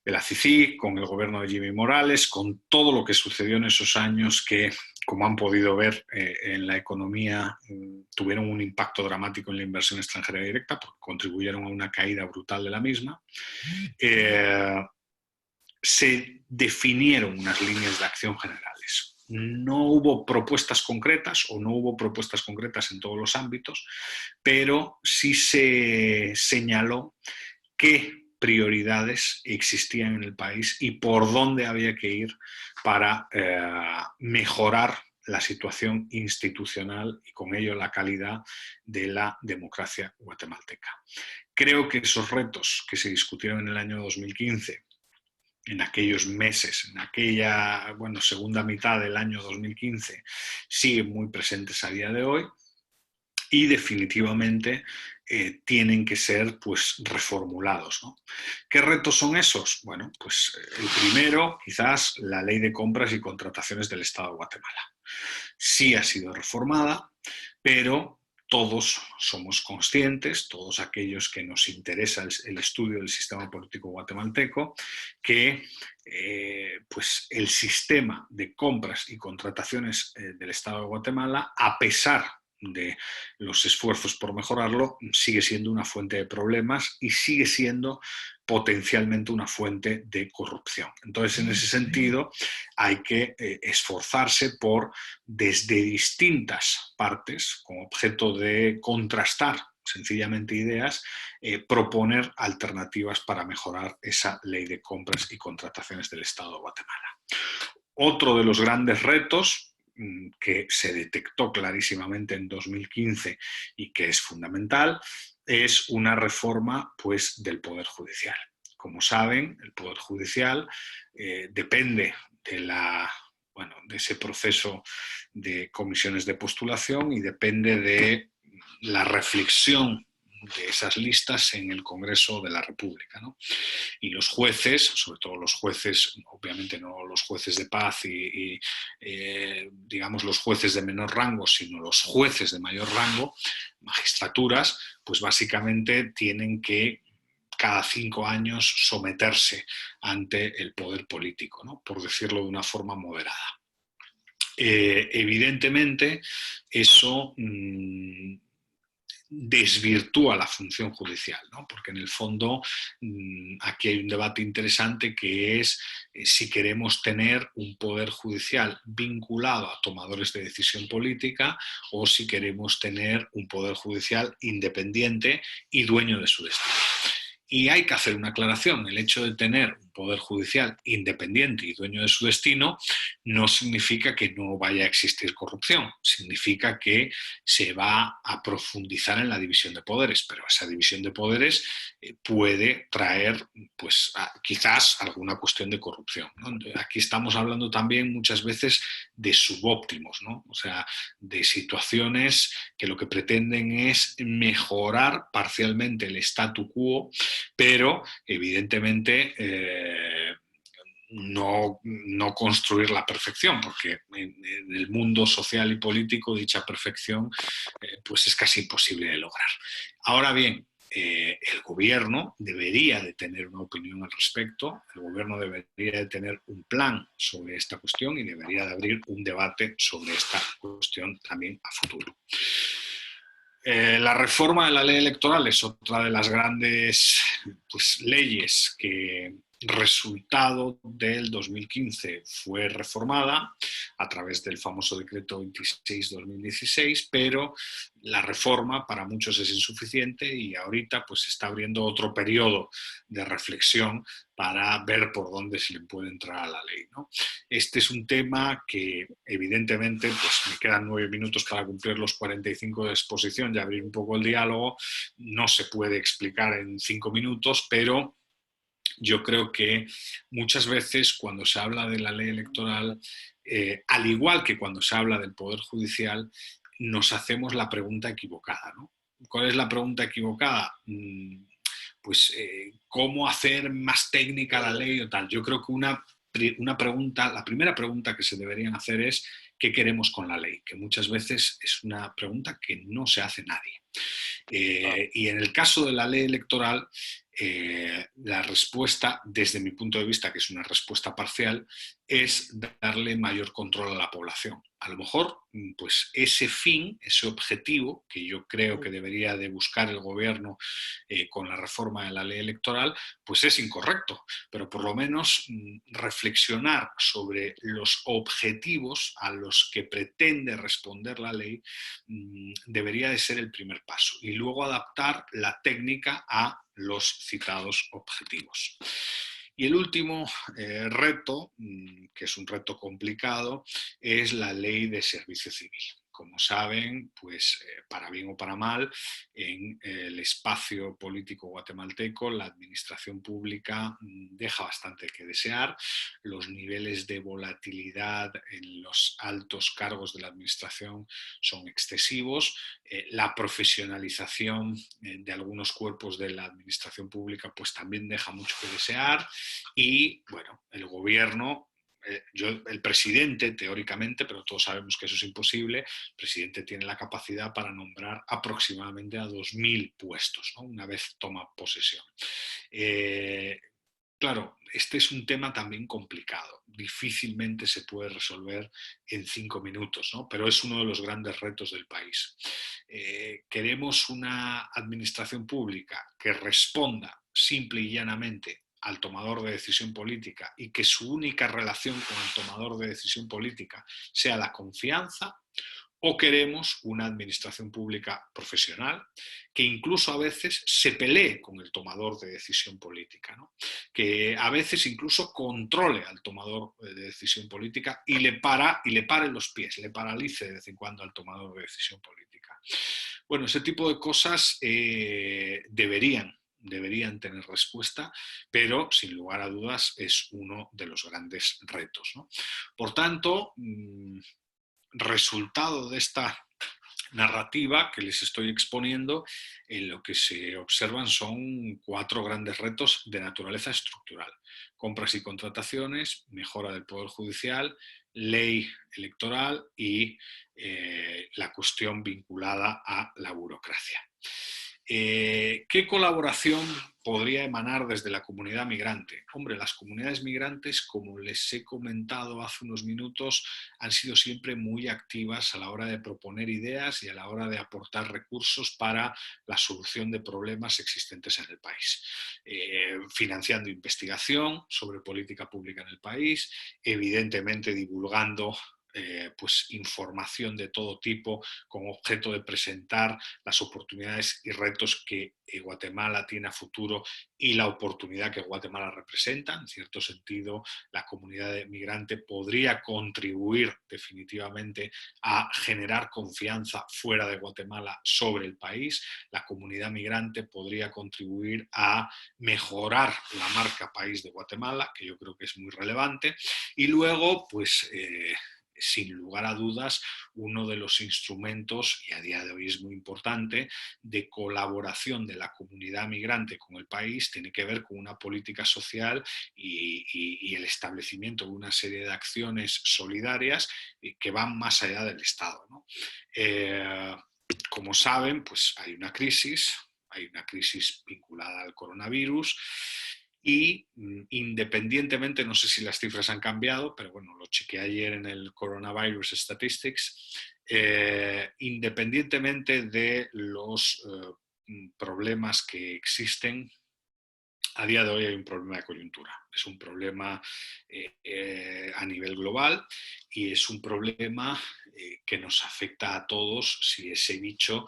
de la CICIG, con el gobierno de Jimmy Morales, con todo lo que sucedió en esos años que, como han podido ver en la economía, tuvieron un impacto dramático en la inversión extranjera directa, porque contribuyeron a una caída brutal de la misma. Se definieron unas líneas de acción generales. No hubo propuestas concretas o no hubo propuestas concretas en todos los ámbitos, pero sí se señaló qué prioridades existían en el país y por dónde había que ir para mejorar la situación institucional y con ello la calidad de la democracia guatemalteca. Creo que esos retos que se discutieron en el año 2015, en aquellos meses, en aquella segunda mitad del año 2015, siguen muy presentes a día de hoy y definitivamente tienen que ser pues, reformulados, ¿no? ¿Qué retos son esos? Bueno, pues el primero, quizás, la ley de compras y contrataciones del Estado de Guatemala. Sí ha sido reformada, pero todos somos conscientes, todos aquellos que nos interesa el estudio del sistema político guatemalteco, que pues el sistema de compras y contrataciones del Estado de Guatemala, a pesar de los esfuerzos por mejorarlo, sigue siendo una fuente de problemas y sigue siendo potencialmente una fuente de corrupción. Entonces, en ese sentido, hay que esforzarse por, desde distintas partes, con objeto de contrastar sencillamente ideas, proponer alternativas para mejorar esa ley de compras y contrataciones del Estado de Guatemala. Otro de los grandes retos que se detectó clarísimamente en 2015 y que es fundamental, es una reforma pues, del Poder Judicial. Como saben, el Poder Judicial depende de ese proceso de comisiones de postulación y depende de la reflexión de esas listas en el Congreso de la República, ¿no? Y los jueces, sobre todo los jueces, obviamente no los jueces de paz y digamos los jueces de menor rango, sino los jueces de mayor rango, magistraturas, pues básicamente tienen que cada 5 años someterse ante el poder político, ¿no? Por decirlo de una forma moderada. Evidentemente, eso desvirtúa la función judicial, ¿no? Porque en el fondo aquí hay un debate interesante que es si queremos tener un poder judicial vinculado a tomadores de decisión política o si queremos tener un poder judicial independiente y dueño de su destino. Y hay que hacer una aclaración. El hecho de tener un poder judicial independiente y dueño de su destino no significa que no vaya a existir corrupción. Significa que se va a profundizar en la división de poderes, pero esa división de poderes puede traer, pues, quizás alguna cuestión de corrupción, ¿no? Aquí estamos hablando también muchas veces de subóptimos, ¿no? O sea, de situaciones que lo que pretenden es mejorar parcialmente el statu quo, pero evidentemente no construir la perfección, porque en el mundo social y político dicha perfección pues es casi imposible de lograr. Ahora bien, el gobierno debería de tener una opinión al respecto, el gobierno debería de tener un plan sobre esta cuestión y debería de abrir un debate sobre esta cuestión también a futuro. La reforma de la ley electoral es otra de las grandes, pues, leyes que, resultado del 2015, fue reformada a través del famoso decreto 26/2016, pero la reforma para muchos es insuficiente y ahorita pues se está abriendo otro periodo de reflexión para ver por dónde se le puede entrar a la ley, ¿no? Este es un tema que evidentemente, pues me quedan 9 minutos para cumplir los 45 de exposición y abrir un poco el diálogo, no se puede explicar en 5 minutos, pero yo creo que muchas veces cuando se habla de la ley electoral, al igual que cuando se habla del Poder Judicial, nos hacemos la pregunta equivocada, ¿no? ¿Cuál es la pregunta equivocada? Pues cómo hacer más técnica la ley o tal. Yo creo que una pregunta, la primera pregunta que se deberían hacer es ¿qué queremos con la ley? Que muchas veces es una pregunta que no se hace nadie. Y en el caso de la ley electoral, la respuesta, desde mi punto de vista, que es una respuesta parcial, es darle mayor control a la población. A lo mejor, pues ese fin, ese objetivo que yo creo que debería de buscar el gobierno con la reforma de la ley electoral, pues es incorrecto, pero por lo menos reflexionar sobre los objetivos a los que pretende responder la ley debería de ser el primer paso y luego adaptar la técnica a los citados objetivos. Y el último reto, que es un reto complicado, es la ley de servicio civil. Como saben, pues para bien o para mal, en el espacio político guatemalteco la administración pública deja bastante que desear. Los niveles de volatilidad en los altos cargos de la administración son excesivos. La profesionalización de algunos cuerpos de la administración pública pues también deja mucho que desear y, bueno, el gobierno, el presidente, teóricamente, pero todos sabemos que eso es imposible, el presidente tiene la capacidad para nombrar aproximadamente a 2.000 puestos, ¿no? Una vez toma posesión. Claro, este es un tema también complicado, difícilmente se puede resolver en 5 minutos, ¿no? Pero es uno de los grandes retos del país. Queremos una administración pública que responda simple y llanamente al tomador de decisión política y que su única relación con el tomador de decisión política sea la confianza, o queremos una administración pública profesional que incluso a veces se pelee con el tomador de decisión política, ¿no? Que a veces incluso controle al tomador de decisión política y le pare los pies, le paralice de vez en cuando al tomador de decisión política. Bueno, ese tipo de cosas deberían tener respuesta, pero sin lugar a dudas es uno de los grandes retos, ¿no? Por tanto, resultado de esta narrativa que les estoy exponiendo, en lo que se observan son 4 grandes retos de naturaleza estructural: compras y contrataciones, mejora del Poder Judicial, ley electoral y la cuestión vinculada a la burocracia. ¿Qué colaboración podría emanar desde la comunidad migrante. Hombre, las comunidades migrantes, como les he comentado hace unos minutos, han sido siempre muy activas a la hora de proponer ideas y a la hora de aportar recursos para la solución de problemas existentes en el país. Financiando investigación sobre política pública en el país, evidentemente divulgando pues información de todo tipo con objeto de presentar las oportunidades y retos que Guatemala tiene a futuro y la oportunidad que Guatemala representa. En cierto sentido, la comunidad migrante podría contribuir definitivamente a generar confianza fuera de Guatemala sobre el país. La comunidad migrante podría contribuir a mejorar la marca país de Guatemala, que yo creo que es muy relevante. Y luego, pues sin lugar a dudas, uno de los instrumentos, y a día de hoy es muy importante, de colaboración de la comunidad migrante con el país tiene que ver con una política social y el establecimiento de una serie de acciones solidarias que van más allá del Estado, ¿no? Como saben, pues hay una crisis vinculada al coronavirus. Y independientemente, no sé si las cifras han cambiado, pero bueno, lo chequeé ayer en el Coronavirus Statistics, independientemente de los problemas que existen, a día de hoy hay un problema de coyuntura. Es un problema a nivel global y es un problema que nos afecta a todos si ese bicho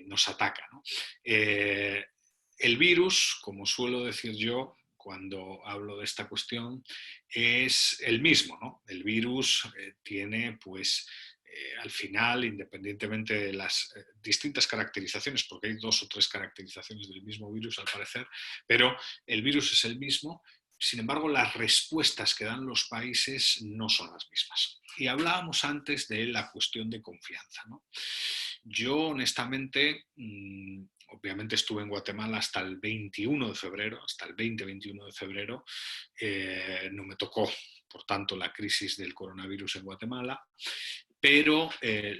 nos ataca, ¿no? El virus, como suelo decir yo cuando hablo de esta cuestión, es el mismo, ¿no? El virus tiene, pues, al final, independientemente de las distintas caracterizaciones, porque hay 2 o 3 caracterizaciones del mismo virus al parecer, pero el virus es el mismo. Sin embargo, las respuestas que dan los países no son las mismas. Y hablábamos antes de la cuestión de confianza, ¿no? Yo, honestamente, obviamente estuve en Guatemala hasta el 21 de febrero, hasta el 20-21 de febrero. No me tocó, por tanto, la crisis del coronavirus en Guatemala. Pero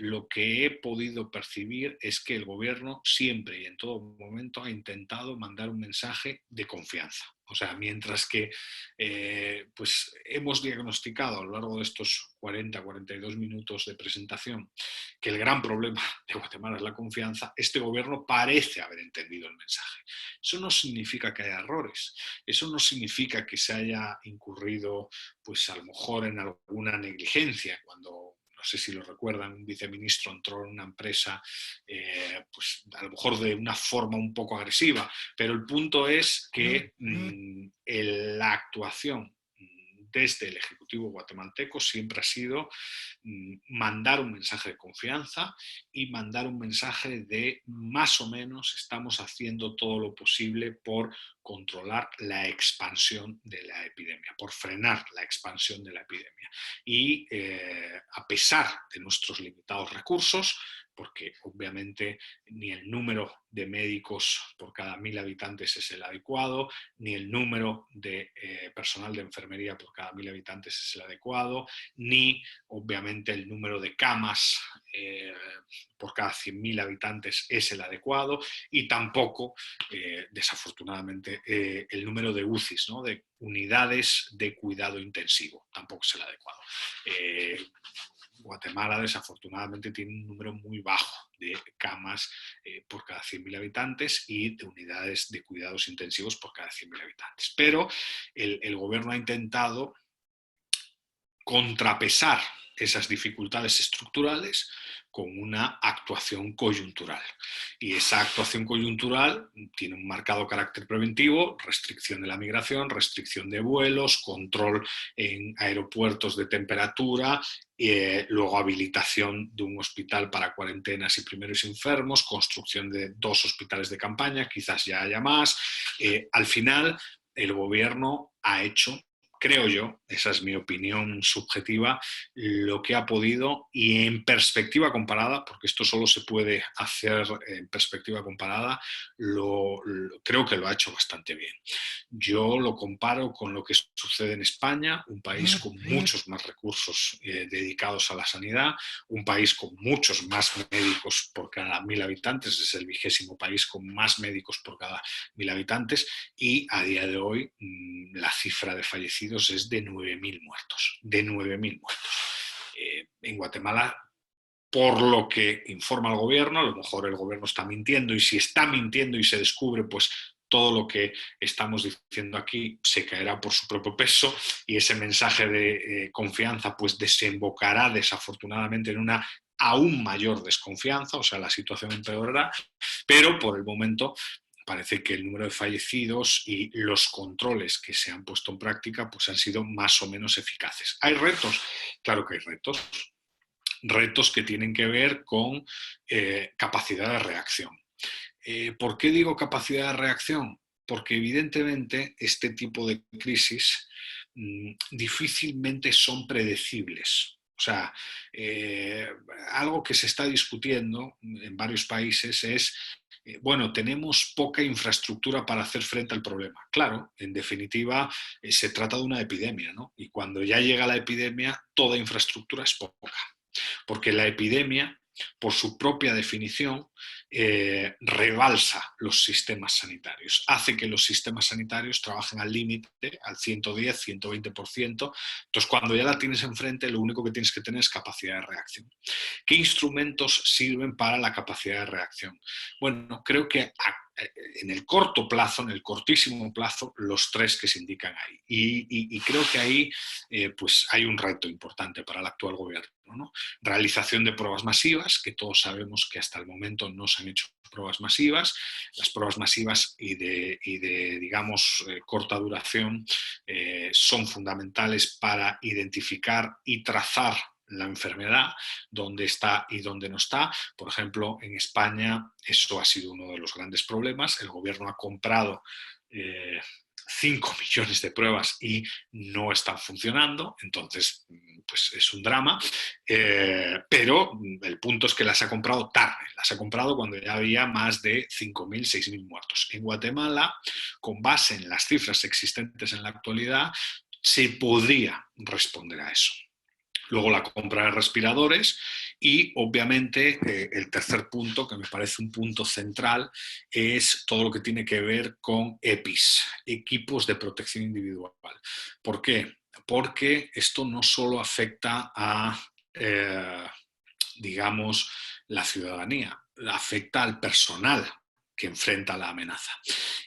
lo que he podido percibir es que el gobierno siempre y en todo momento ha intentado mandar un mensaje de confianza. O sea, mientras que pues hemos diagnosticado a lo largo de estos 40-42 minutos de presentación que el gran problema de Guatemala es la confianza, este gobierno parece haber entendido el mensaje. Eso no significa que haya errores, eso no significa que se haya incurrido, pues a lo mejor en alguna negligencia, cuando, no sé si lo recuerdan, un viceministro entró en una empresa, pues a lo mejor de una forma un poco agresiva, pero el punto es que la actuación desde el Ejecutivo guatemalteco siempre ha sido mandar un mensaje de confianza y mandar un mensaje de más o menos estamos haciendo todo lo posible por controlar la expansión de la epidemia, por frenar la expansión de la epidemia. Y a pesar de nuestros limitados recursos, porque obviamente ni el número de médicos por cada 1.000 habitantes es el adecuado, ni el número de personal de enfermería por cada 1.000 habitantes es el adecuado, ni obviamente el número de camas por cada 100.000 habitantes es el adecuado, y tampoco, desafortunadamente, el número de UCIs, ¿no? De unidades de cuidado intensivo, tampoco es el adecuado. Guatemala, desafortunadamente, tiene un número muy bajo de camas por cada 100.000 habitantes y de unidades de cuidados intensivos por cada 100.000 habitantes. Pero el gobierno ha intentado contrapesar esas dificultades estructurales con una actuación coyuntural. Y esa actuación coyuntural tiene un marcado carácter preventivo: restricción de la migración, restricción de vuelos, control en aeropuertos de temperatura, luego habilitación de un hospital para cuarentenas y primeros enfermos, construcción de 2 hospitales de campaña, quizás ya haya más. Al final, el gobierno ha hecho creo yo, esa es mi opinión subjetiva, lo que ha podido, y en perspectiva comparada, porque esto solo se puede hacer en perspectiva comparada, creo que lo ha hecho bastante bien. Yo lo comparo con lo que sucede en España, un país con muchos más recursos dedicados a la sanidad, un país con muchos más médicos por cada 1.000 habitantes, es el 20º país con más médicos por cada 1.000 habitantes, y a día de hoy la cifra de fallecidos es de 9.000 muertos, de 9.000 muertos. En Guatemala, por lo que informa el gobierno, a lo mejor el gobierno está mintiendo, y si está mintiendo y se descubre, pues todo lo que estamos diciendo aquí se caerá por su propio peso, y ese mensaje de confianza pues desembocará desafortunadamente en una aún mayor desconfianza, o sea, la situación empeorará, pero por el momento parece que el número de fallecidos y los controles que se han puesto en práctica pues han sido más o menos eficaces. ¿Hay retos? Claro que hay retos. Retos que tienen que ver con capacidad de reacción. ¿Por qué digo capacidad de reacción? Porque evidentemente este tipo de crisis difícilmente son predecibles. O sea, algo que se está discutiendo en varios países es, bueno, tenemos poca infraestructura para hacer frente al problema. Claro, en definitiva, se trata de una epidemia, ¿no? Y cuando ya llega la epidemia, toda infraestructura es poca. Porque la epidemia, por su propia definición, rebalsa los sistemas sanitarios, hace que los sistemas sanitarios trabajen al límite, al 110, 120%. Entonces, cuando ya la tienes enfrente, lo único que tienes que tener es capacidad de reacción. ¿Qué instrumentos sirven para la capacidad de reacción? Bueno, creo que en el corto plazo, en el cortísimo plazo, los 3 que se indican ahí. Y creo que ahí pues hay un reto importante para el actual gobierno, ¿no? Realización de pruebas masivas, que todos sabemos que hasta el momento no se han hecho pruebas masivas. Las pruebas masivas y de digamos, corta duración son fundamentales para identificar y trazar la enfermedad, dónde está y dónde no está. Por ejemplo, en España eso ha sido uno de los grandes problemas. El gobierno ha comprado 5 millones de pruebas y no están funcionando, entonces pues es un drama, pero el punto es que las ha comprado tarde, las ha comprado cuando ya había más de 5.000, 6.000 muertos. En Guatemala, con base en las cifras existentes en la actualidad, se podría responder a eso. Luego la compra de respiradores y, obviamente, el tercer punto, que me parece un punto central, es todo lo que tiene que ver con EPIs, equipos de protección individual. ¿Por qué? Porque esto no solo afecta a, digamos, la ciudadanía, afecta al personal que enfrenta la amenaza.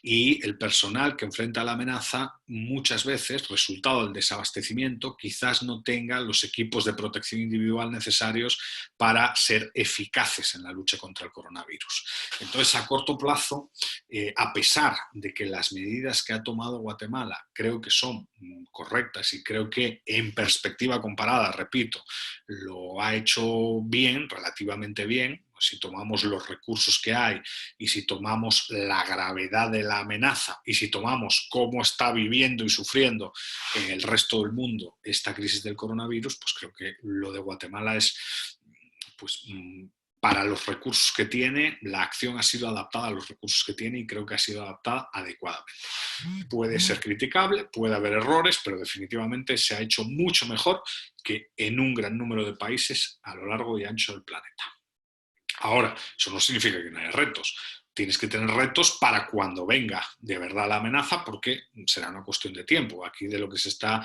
Y el personal que enfrenta la amenaza, muchas veces, resultado del desabastecimiento, quizás no tenga los equipos de protección individual necesarios para ser eficaces en la lucha contra el coronavirus. Entonces, a corto plazo, a pesar de que las medidas que ha tomado Guatemala creo que son correctas y creo que en perspectiva comparada, repito, lo ha hecho bien, relativamente bien, si tomamos los recursos que hay y si tomamos la gravedad de la amenaza y si tomamos cómo está viviendo y sufriendo en el resto del mundo esta crisis del coronavirus, pues creo que lo de Guatemala es, pues, para los recursos que tiene, la acción ha sido adaptada a los recursos que tiene y creo que ha sido adaptada adecuadamente. Puede ser criticable, puede haber errores, pero definitivamente se ha hecho mucho mejor que en un gran número de países a lo largo y ancho del planeta. Ahora, eso no significa que no haya retos. Tienes que tener retos para cuando venga de verdad la amenaza, porque será una cuestión de tiempo. Aquí de lo que se está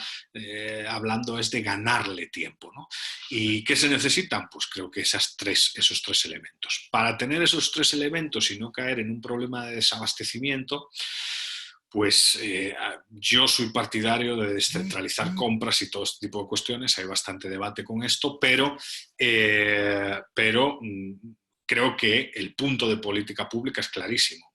hablando es de ganarle tiempo, ¿no? ¿Y qué se necesitan? Pues creo que esos tres elementos. Para tener esos 3 elementos y no caer en un problema de desabastecimiento, pues yo soy partidario de descentralizar compras y todo este tipo de cuestiones. Hay bastante debate con esto, pero creo que el punto de política pública es clarísimo.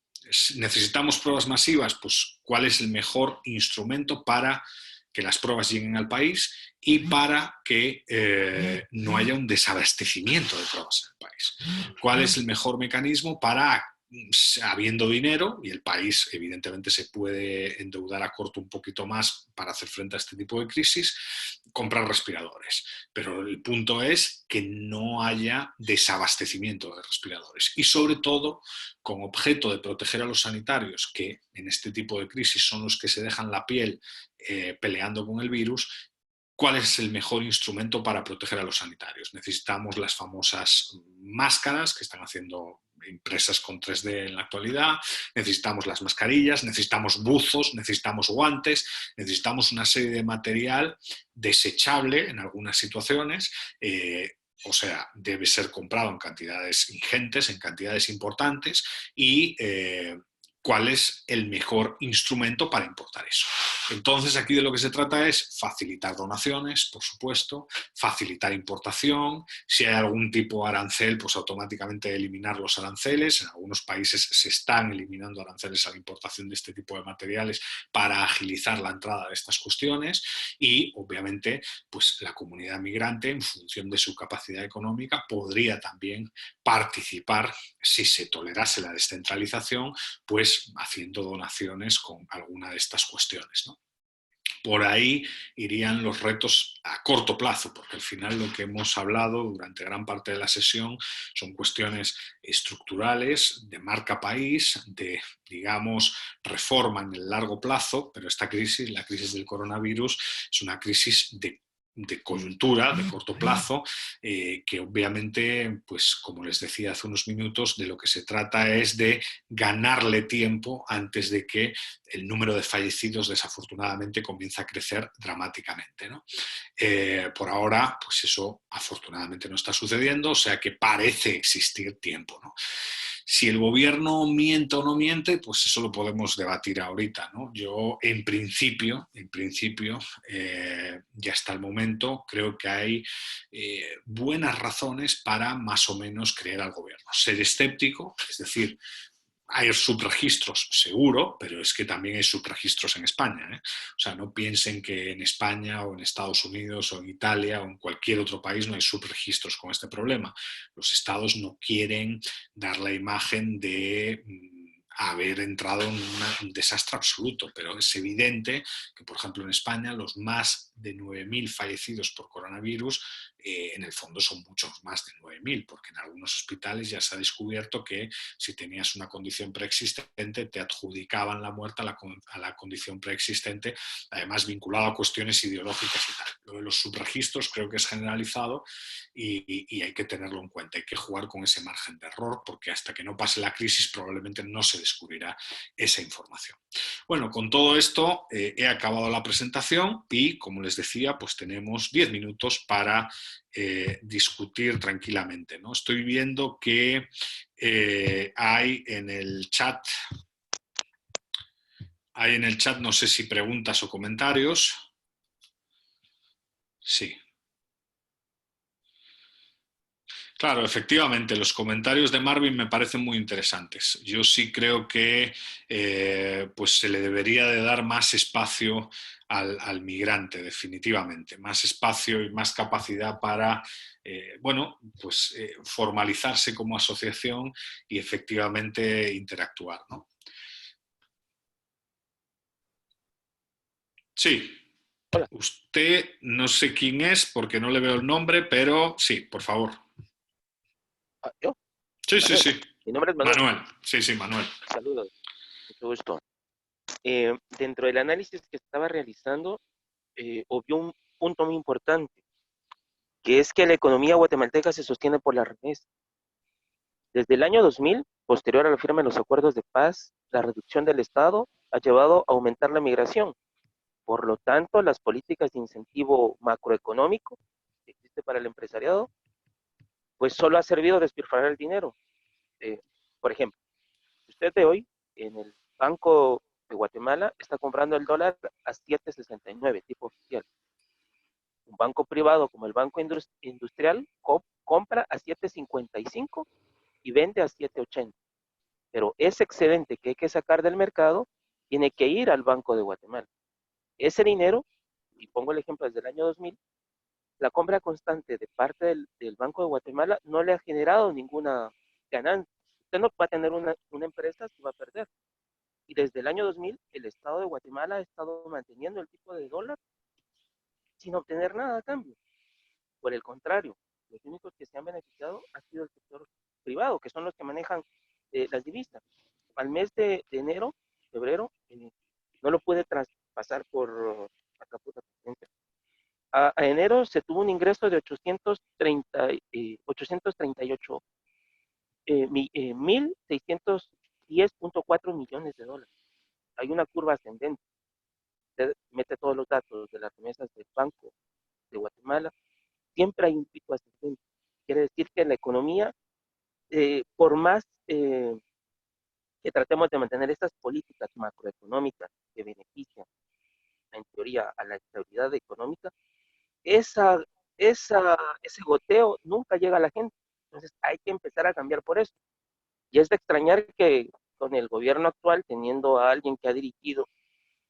¿Necesitamos pruebas masivas? Pues ¿cuál es el mejor instrumento para que las pruebas lleguen al país y para que no haya un desabastecimiento de pruebas en el país? ¿Cuál es el mejor mecanismo para habiendo dinero, y el país evidentemente se puede endeudar a corto un poquito más para hacer frente a este tipo de crisis, comprar respiradores. Pero el punto es que no haya desabastecimiento de respiradores. Y sobre todo, con objeto de proteger a los sanitarios, que en este tipo de crisis son los que se dejan la piel peleando con el virus, ¿cuál es el mejor instrumento para proteger a los sanitarios? Necesitamos las famosas máscaras que están haciendo empresas con 3D en la actualidad, necesitamos las mascarillas, necesitamos buzos, necesitamos guantes, necesitamos una serie de material desechable en algunas situaciones, o sea, debe ser comprado en cantidades ingentes, en cantidades importantes, y cuál es el mejor instrumento para importar eso. Entonces, aquí de lo que se trata es facilitar donaciones, por supuesto, facilitar importación, si hay algún tipo de arancel, pues automáticamente eliminar los aranceles. En algunos países se están eliminando aranceles a la importación de este tipo de materiales para agilizar la entrada de estas cuestiones, y obviamente pues la comunidad migrante, en función de su capacidad económica, podría también participar, si se tolerase la descentralización, pues haciendo donaciones con alguna de estas cuestiones, ¿no? Por ahí irían los retos a corto plazo, porque al final lo que hemos hablado durante gran parte de la sesión son cuestiones estructurales, de marca país, de, digamos, reforma en el largo plazo, pero esta crisis, la crisis del coronavirus, es una crisis de coyuntura, de corto plazo, que obviamente, pues como les decía hace unos minutos, de lo que se trata es de ganarle tiempo antes de que el número de fallecidos desafortunadamente comienza a crecer dramáticamente, ¿no? Por ahora, pues eso afortunadamente no está sucediendo, o sea que parece existir tiempo, ¿no? Si el gobierno miente o no miente, pues eso lo podemos debatir ahorita, ¿no? Yo, en principio, ya hasta el momento, creo que hay buenas razones para más o menos creer al gobierno. Ser escéptico, es decir, hay subregistros, seguro, pero es que también hay subregistros en España, ¿eh? O sea, no piensen que en España o en Estados Unidos o en Italia o en cualquier otro país no hay subregistros con este problema. Los estados no quieren dar la imagen de haber entrado en un desastre absoluto, pero es evidente que, por ejemplo, en España los más de 9.000 fallecidos por coronavirus en el fondo son muchos más de 9.000, porque en algunos hospitales ya se ha descubierto que si tenías una condición preexistente te adjudicaban la muerte a la condición preexistente, además vinculado a cuestiones ideológicas y tal. Lo de los subregistros creo que es generalizado y hay que tenerlo en cuenta, hay que jugar con ese margen de error, porque hasta que no pase la crisis probablemente no se descubrirá esa información. Bueno, con todo esto he acabado la presentación y, como les decía, pues tenemos 10 minutos para discutir tranquilamente, ¿no? Estoy viendo que hay en el chat, no sé si preguntas o comentarios. Sí. Claro, efectivamente, los comentarios de Marvin me parecen muy interesantes. Yo sí creo que pues se le debería de dar más espacio al migrante, definitivamente, más espacio y más capacidad para, bueno, pues formalizarse como asociación y efectivamente interactuar, ¿no? Sí. Hola. Usted no sé quién es porque no le veo el nombre, pero sí, por favor. ¿Yo? Sí, sí, Manuel. sí. Mi nombre es Manuel. Manuel. Sí, sí, Manuel. Saludos. Mucho gusto. Dentro del análisis que estaba realizando, obvió un punto muy importante, que es que la economía guatemalteca se sostiene por la remesa. Desde el año 2000, posterior a la firma de los acuerdos de paz, la reducción del Estado ha llevado a aumentar la migración. Por lo tanto, las políticas de incentivo macroeconómico que existe para el empresariado, pues solo ha servido a despilfarrar el dinero. Eh, por ejemplo, usted de hoy en el Banco de Guatemala está comprando el dólar a 7.69, tipo oficial. Un banco privado como el Banco Industrial compra a 7.55 y vende a 7.80. Pero ese excedente que hay que sacar del mercado tiene que ir al Banco de Guatemala. Ese dinero, y pongo el ejemplo desde el año 2000, la compra constante de parte del Banco de Guatemala no le ha generado ninguna ganancia. usted no va a tener una empresa si va a perder. Y desde el año 2000, el Estado de Guatemala ha estado manteniendo el tipo de dólar sin obtener nada a cambio. Por el contrario, los únicos que se han beneficiado ha sido el sector privado, que son los que manejan las divisas. Al mes de enero, febrero, no lo puede traspasar por Acapulco. A enero se tuvo un ingreso de 838 1.610.4 millones de dólares. Hay una curva ascendente. Usted mete todos los datos de las remesas del Banco de Guatemala, siempre hay un pico ascendente. Quiere decir que la economía, por más que tratemos de mantener estas políticas macroeconómicas que benefician, en teoría, a la estabilidad económica, esa, ese goteo nunca llega a la gente. Entonces hay que empezar a cambiar por eso. Y es de extrañar que con el gobierno actual, teniendo a alguien que ha dirigido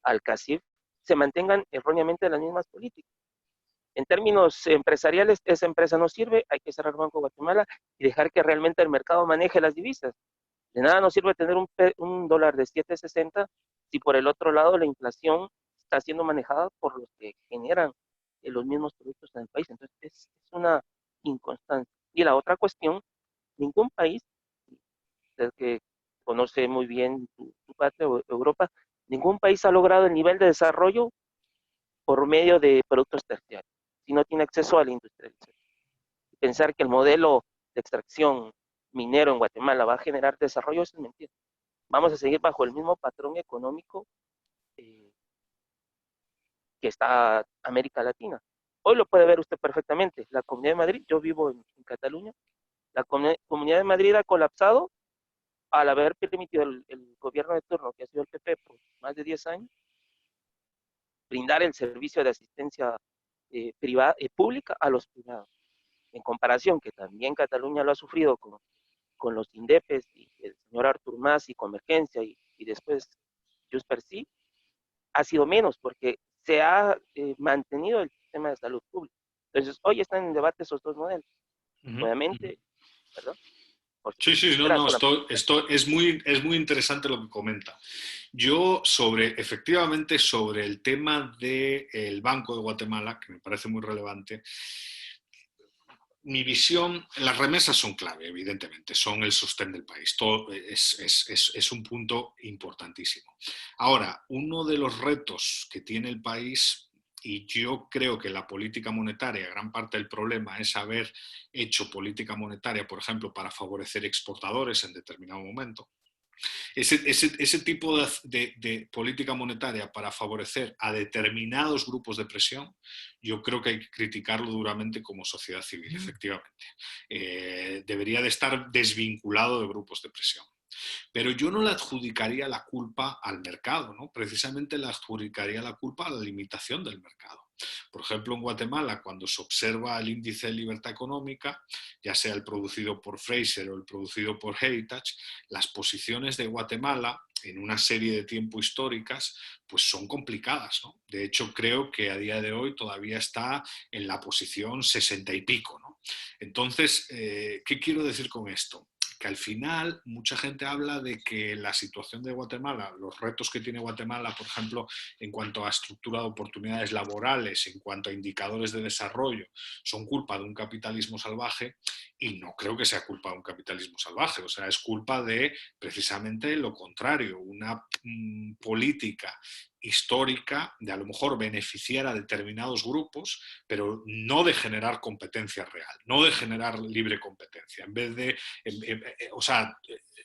al CACIF, se mantengan erróneamente las mismas políticas. En términos empresariales, esa empresa no sirve, hay que cerrar Banco de Guatemala y dejar que realmente el mercado maneje las divisas. De nada nos sirve tener un dólar de 7.60 si por el otro lado la inflación está siendo manejada por los que generan los mismos productos en el país. Entonces es una inconstancia. Y la otra cuestión, ningún país, usted que conoce muy bien tu patria, Europa, ningún país ha logrado el nivel de desarrollo por medio de productos terciarios, si no tiene acceso a la industrialización. Pensar que el modelo de extracción minero en Guatemala va a generar desarrollo es mentira. Vamos a seguir bajo el mismo patrón económico eh, que está América Latina. Hoy lo puede ver usted perfectamente. La Comunidad de Madrid, yo vivo en Cataluña, la Comunidad de Madrid ha colapsado al haber permitido el gobierno de turno, que ha sido el PP por más de 10 años, brindar el servicio de asistencia pública a los privados. En comparación, que también Cataluña lo ha sufrido con los INDEPES y el señor Artur Mas y Convergencia y después Just per sí, ha sido menos porque se ha mantenido el sistema de salud pública. Entonces, hoy están en debate esos dos modelos. Nuevamente, ¿verdad? Sí, sí, no, no, esto es muy interesante lo que comenta. Yo efectivamente, sobre el tema del Banco de Guatemala, que me parece muy relevante, mi visión, las remesas son clave, evidentemente, son el sostén del país. Todo es un punto importantísimo. Ahora, uno de los retos que tiene el país, y yo creo que la política monetaria, gran parte del problema es haber hecho política monetaria, por ejemplo, para favorecer exportadores en determinado momento. Ese tipo de política monetaria para favorecer a determinados grupos de presión, yo creo que hay que criticarlo duramente como sociedad civil, efectivamente. Debería de estar desvinculado de grupos de presión. Pero yo no le adjudicaría la culpa al mercado, ¿no? Precisamente le adjudicaría la culpa a la limitación del mercado. Por ejemplo, en Guatemala, cuando se observa el índice de libertad económica, ya sea el producido por Fraser o el producido por Heritage, las posiciones de Guatemala en una serie de tiempo históricas, pues son complicadas, ¿no? De hecho, creo que a día de hoy todavía está en la posición 60 y pico, ¿no? Entonces, ¿qué quiero decir con esto? Que al final mucha gente habla de que la situación de Guatemala, los retos que tiene Guatemala, por ejemplo, en cuanto a estructura de oportunidades laborales, en cuanto a indicadores de desarrollo, son culpa de un capitalismo salvaje, y no creo que sea culpa de un capitalismo salvaje, o sea, es culpa de precisamente lo contrario, una política histórica de a lo mejor beneficiar a determinados grupos, pero no de generar competencia real, no de generar libre competencia. En vez de, o sea,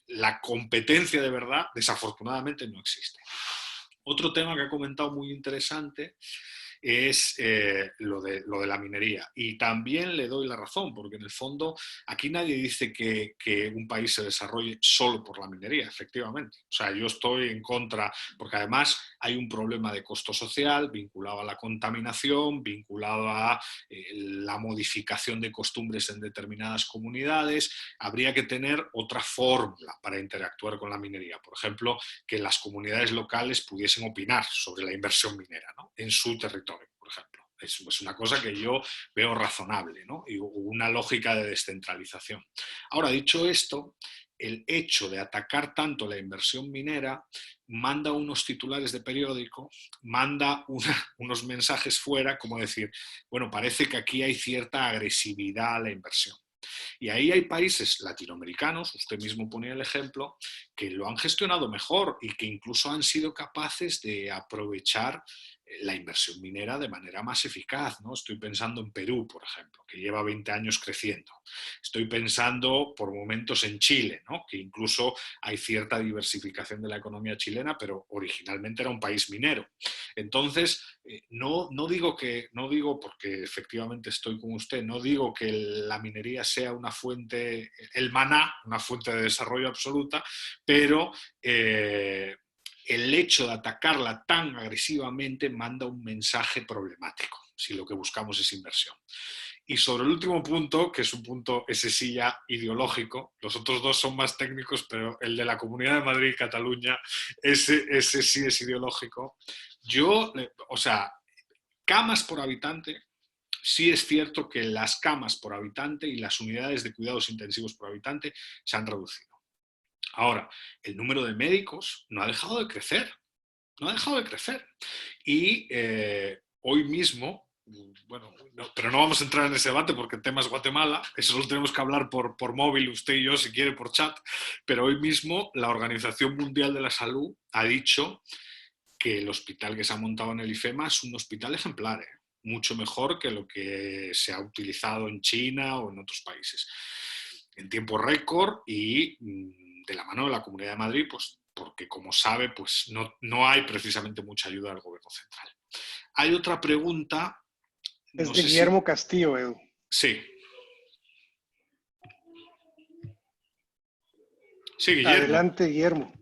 la competencia de verdad, desafortunadamente, no existe. Otro tema que ha comentado muy interesante es lo de la minería. Y también le doy la razón, porque en el fondo aquí nadie dice que un país se desarrolle solo por la minería, efectivamente. O sea, yo estoy en contra, porque además hay un problema de costo social vinculado a la contaminación, vinculado a la modificación de costumbres en determinadas comunidades. Habría que tener otra fórmula para interactuar con la minería. Por ejemplo, que las comunidades locales pudiesen opinar sobre la inversión minera, ¿no?, en su territorio, por ejemplo. Es una cosa que yo veo razonable, ¿no?, y una lógica de descentralización. Ahora, dicho esto, el hecho de atacar tanto la inversión minera manda unos titulares de periódico, manda unos mensajes fuera, como decir, bueno, parece que aquí hay cierta agresividad a la inversión. Y ahí hay países latinoamericanos, usted mismo ponía el ejemplo, que lo han gestionado mejor y que incluso han sido capaces de aprovechar la inversión minera de manera más eficaz, ¿no? Estoy pensando en Perú, por ejemplo, que lleva 20 años creciendo. Estoy pensando por momentos en Chile, ¿no? Que incluso hay cierta diversificación de la economía chilena, pero originalmente era un país minero. Entonces, no digo porque efectivamente estoy con usted, no digo que la minería sea una fuente, el maná, una fuente de desarrollo absoluta, pero el hecho de atacarla tan agresivamente manda un mensaje problemático, si lo que buscamos es inversión. Y sobre el último punto, que es un punto, ese sí ya ideológico, los otros dos son más técnicos, pero el de la Comunidad de Madrid y Cataluña, ese sí es ideológico. O sea, camas por habitante, sí es cierto que las camas por habitante y las unidades de cuidados intensivos por habitante se han reducido. Ahora, el número de médicos no ha dejado de crecer, no ha dejado de crecer. Y hoy mismo, bueno, pero no vamos a entrar en ese debate porque el tema es Guatemala, eso lo tenemos que hablar por móvil, usted y yo, si quiere, por chat, pero hoy mismo la Organización Mundial de la Salud ha dicho que el hospital que se ha montado en el IFEMA es un hospital ejemplar, mucho mejor que lo que se ha utilizado en China o en otros países. En tiempo récord y de la mano de la Comunidad de Madrid, pues porque como sabe, pues no hay precisamente mucha ayuda del gobierno central. Hay otra pregunta. Es de Guillermo Castillo, Edu. Sí. Sí, Guillermo. Adelante, Guillermo.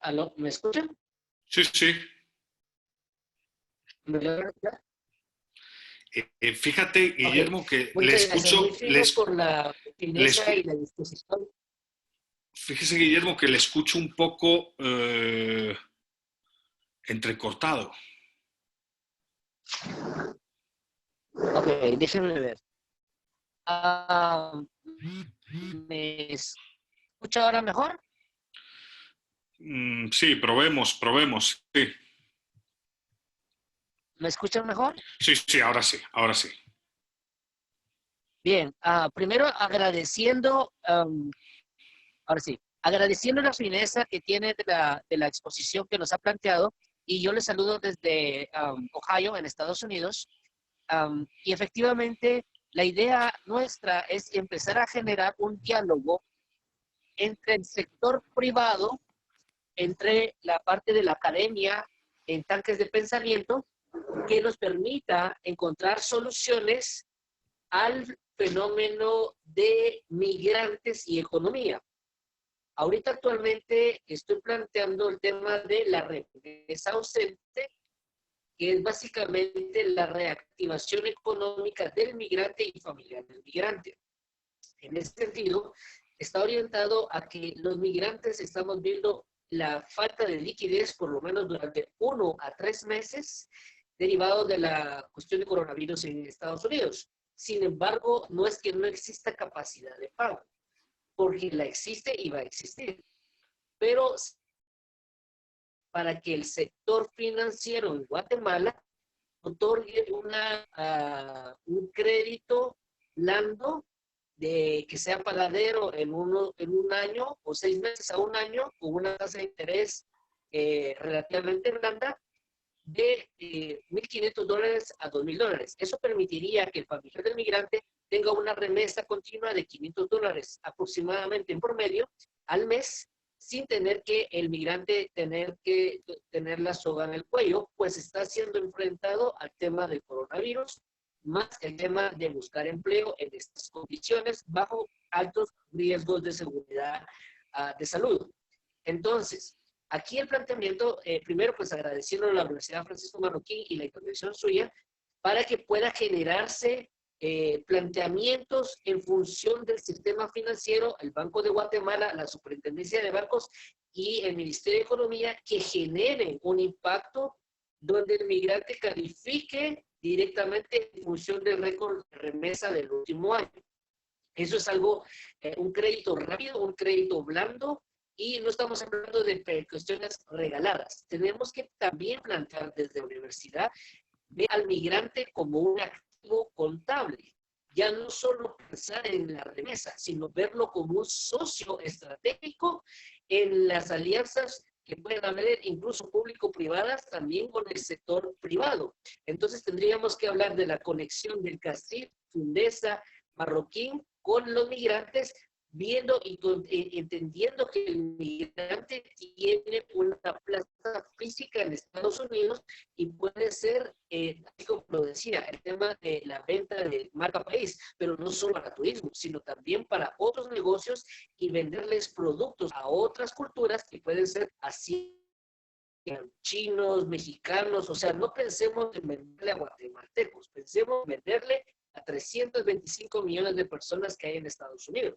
¿Aló? ¿Me escuchan? Sí, sí. ¿Me logra? Fíjate, Guillermo, Okay. que le Muchas gracias. escucho. Muy fino por la fineza y la disposición. Fíjese, Guillermo, que le escucho un poco entrecortado. Ok, déjenme ver. ¿Me escucha ahora mejor? Sí, probemos, sí. ¿Me escuchan mejor? Sí, ahora sí, ahora sí. Bien, primero agradeciendo, ahora sí, agradeciendo la fineza que tiene de la exposición que nos ha planteado, y yo le saludo desde Ohio, en Estados Unidos, y efectivamente la idea nuestra es empezar a generar un diálogo entre el sector privado, entre la parte de la academia en tanques de pensamiento, que nos permita encontrar soluciones al fenómeno de migrantes y economía. Ahorita actualmente estoy planteando el tema de la remesa ausente, que es básicamente la reactivación económica del migrante y familiar del migrante. En ese sentido, está orientado a que los migrantes estamos viendo la falta de liquidez por lo menos durante 1 a 3 meses derivado de la cuestión de coronavirus en Estados Unidos. Sin embargo, no es que no exista capacidad de pago, porque la existe y va a existir. Pero para que el sector financiero en Guatemala otorgue un crédito blando de que sea pagadero en un año o 6 meses a un año con una tasa de interés relativamente blanda de $1,500 a $2,000. Eso permitiría que el familiar del migrante tenga una remesa continua de $500 aproximadamente en promedio al mes, sin tener que el migrante tener la soga en el cuello, pues está siendo enfrentado al tema del coronavirus, más el tema de buscar empleo en estas condiciones bajo altos riesgos de seguridad de salud. Entonces, aquí el planteamiento, primero pues agradeciendo a la Universidad Francisco Marroquín y la intervención suya, para que pueda generarse planteamientos en función del sistema financiero, el Banco de Guatemala, la Superintendencia de Bancos y el Ministerio de Economía, que generen un impacto donde el migrante califique directamente en función del récord de remesa del último año. Eso es algo, un crédito rápido, un crédito blando, y no estamos hablando de cuestiones regaladas. Tenemos que también plantear desde la universidad, ver al migrante como un activo contable. Ya no solo pensar en la remesa, sino verlo como un socio estratégico en las alianzas que pueden haber, incluso público-privadas, también con el sector privado. Entonces tendríamos que hablar de la conexión del CACIF, Fundesa, Marroquín con los migrantes, viendo y entendiendo que el migrante tiene una plaza física en Estados Unidos y puede ser, así como lo decía, el tema de la venta de marca país, pero no solo para turismo, sino también para otros negocios y venderles productos a otras culturas que pueden ser así, chinos, mexicanos. O sea, no pensemos en venderle a guatemaltecos, pensemos en venderle a 325 millones de personas que hay en Estados Unidos.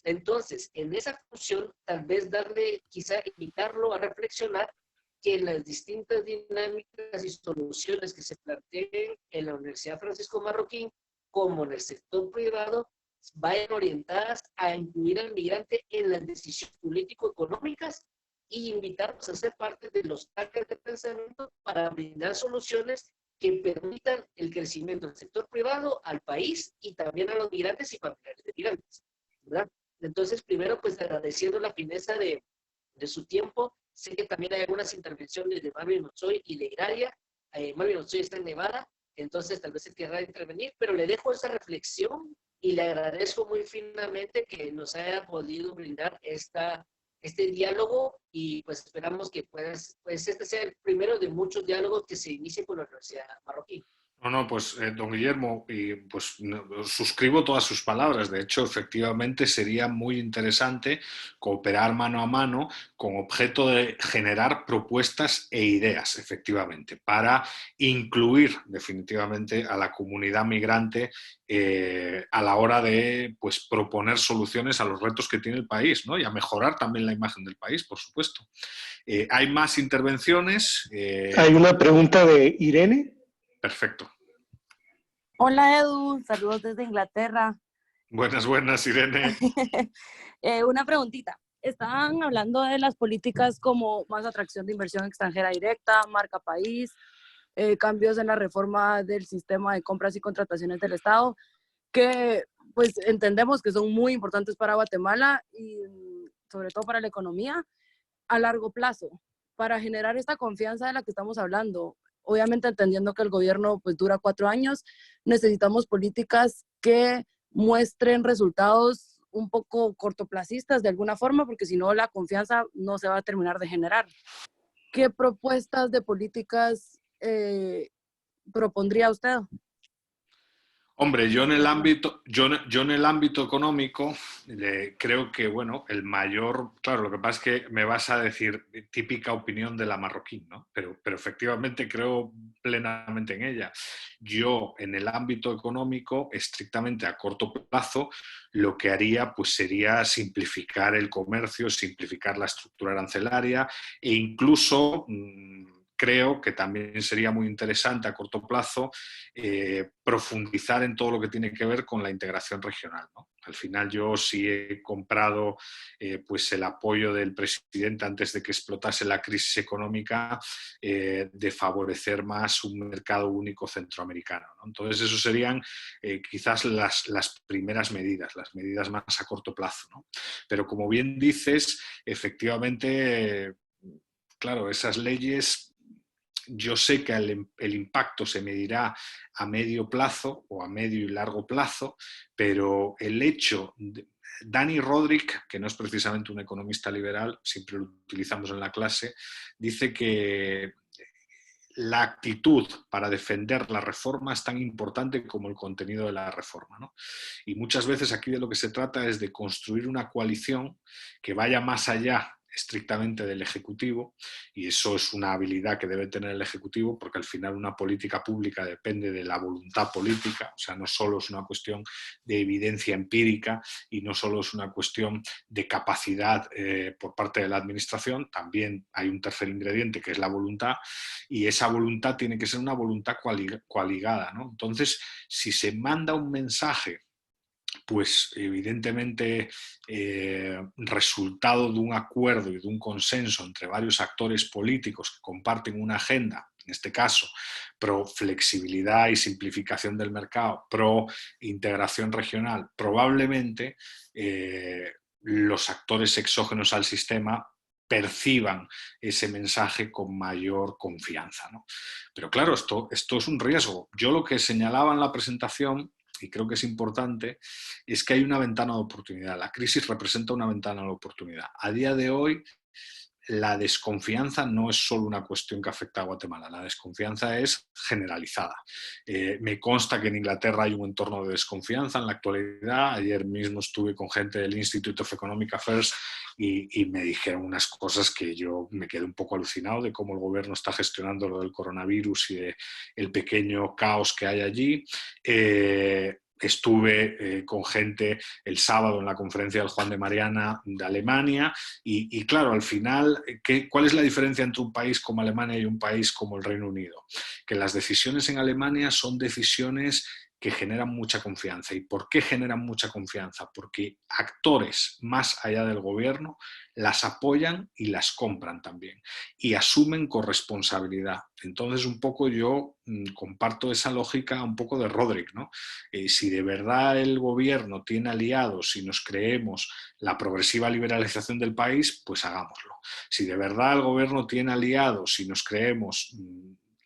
Entonces, en esa función, tal vez darle, quizá invitarlo a reflexionar que en las distintas dinámicas y soluciones que se planteen en la Universidad Francisco Marroquín, como en el sector privado, vayan orientadas a incluir al migrante en las decisiones político-económicas y invitarlos a ser parte de los tanques de pensamiento para brindar soluciones que permitan el crecimiento del sector privado al país y también a los migrantes y familiares de migrantes, ¿verdad? Entonces, primero, pues agradeciendo la fineza de su tiempo. Sé que también hay algunas intervenciones de Marvin Otsoy y de Iralia. Marvin Otsoy está en Nevada, entonces tal vez se querrá intervenir, pero le dejo esa reflexión y le agradezco muy finamente que nos haya podido brindar este diálogo, y pues esperamos que pues este sea el primero de muchos diálogos que se inicien con la Universidad Marroquí. No, pues don Guillermo, y pues suscribo todas sus palabras. De hecho, efectivamente sería muy interesante cooperar mano a mano con objeto de generar propuestas e ideas, efectivamente, para incluir definitivamente a la comunidad migrante a la hora de pues, proponer soluciones a los retos que tiene el país, ¿no? Y a mejorar también la imagen del país, por supuesto. Hay más intervenciones. Hay una pregunta de Irene. Perfecto. Hola Edu, saludos desde Inglaterra. Buenas, buenas, Irene. Una preguntita. Estaban hablando de las políticas como más atracción de inversión extranjera directa, marca país, cambios en la reforma del sistema de compras y contrataciones del Estado, que pues entendemos que son muy importantes para Guatemala y sobre todo para la economía a largo plazo. Para generar esta confianza de la que estamos hablando, obviamente entendiendo que el gobierno pues dura 4 años, necesitamos políticas que muestren resultados un poco cortoplacistas de alguna forma, porque si no la confianza no se va a terminar de generar. ¿Qué propuestas de políticas propondría usted? Hombre, yo en el ámbito económico creo que, bueno, el mayor, claro, lo que pasa es que me vas a decir típica opinión de la Marroquín, ¿no? Pero efectivamente creo plenamente en ella. Yo en el ámbito económico, estrictamente a corto plazo, lo que haría pues sería simplificar el comercio, simplificar la estructura arancelaria e incluso creo que también sería muy interesante a corto plazo profundizar en todo lo que tiene que ver con la integración regional, ¿no? Al final yo sí he comprado pues el apoyo del presidente antes de que explotase la crisis económica de favorecer más un mercado único centroamericano, ¿no? Entonces eso serían quizás las primeras medidas, las medidas más a corto plazo, ¿no? Pero como bien dices, efectivamente, claro, esas leyes... Yo sé que el impacto se medirá a medio plazo o a medio y largo plazo, pero el hecho... Dani Rodrik, que no es precisamente un economista liberal, siempre lo utilizamos en la clase, dice que la actitud para defender la reforma es tan importante como el contenido de la reforma, ¿no? Y muchas veces aquí de lo que se trata es de construir una coalición que vaya más allá estrictamente del Ejecutivo, y eso es una habilidad que debe tener el Ejecutivo, porque al final una política pública depende de la voluntad política, o sea, no solo es una cuestión de evidencia empírica y no solo es una cuestión de capacidad por parte de la administración, también hay un tercer ingrediente que es la voluntad, y esa voluntad tiene que ser una voluntad coaligada, ¿no? Entonces, si se manda un mensaje, pues evidentemente resultado de un acuerdo y de un consenso entre varios actores políticos que comparten una agenda, en este caso pro flexibilidad y simplificación del mercado, pro integración regional, probablemente los actores exógenos al sistema perciban ese mensaje con mayor confianza, ¿no? Pero claro, esto es un riesgo. Yo lo que señalaba en la presentación, y creo que es importante, es que hay una ventana de oportunidad. La crisis representa una ventana de oportunidad. A día de hoy, la desconfianza no es solo una cuestión que afecta a Guatemala, la desconfianza es generalizada. Me consta que en Inglaterra hay un entorno de desconfianza en la actualidad. Ayer mismo estuve con gente del Institute of Economic Affairs y me dijeron unas cosas que yo me quedé un poco alucinado de cómo el gobierno está gestionando lo del coronavirus y el pequeño caos que hay allí. Estuve con gente el sábado en la conferencia del Juan de Mariana de Alemania y claro, al final, ¿cuál es la diferencia entre un país como Alemania y un país como el Reino Unido? Que las decisiones en Alemania son decisiones que generan mucha confianza. ¿Y por qué generan mucha confianza? Porque actores más allá del gobierno las apoyan y las compran también y asumen corresponsabilidad. Entonces, un poco yo comparto esa lógica un poco de Rodrik, ¿no? Si de verdad el gobierno tiene aliados y nos creemos la progresiva liberalización del país, pues hagámoslo. Si de verdad el gobierno tiene aliados y nos creemos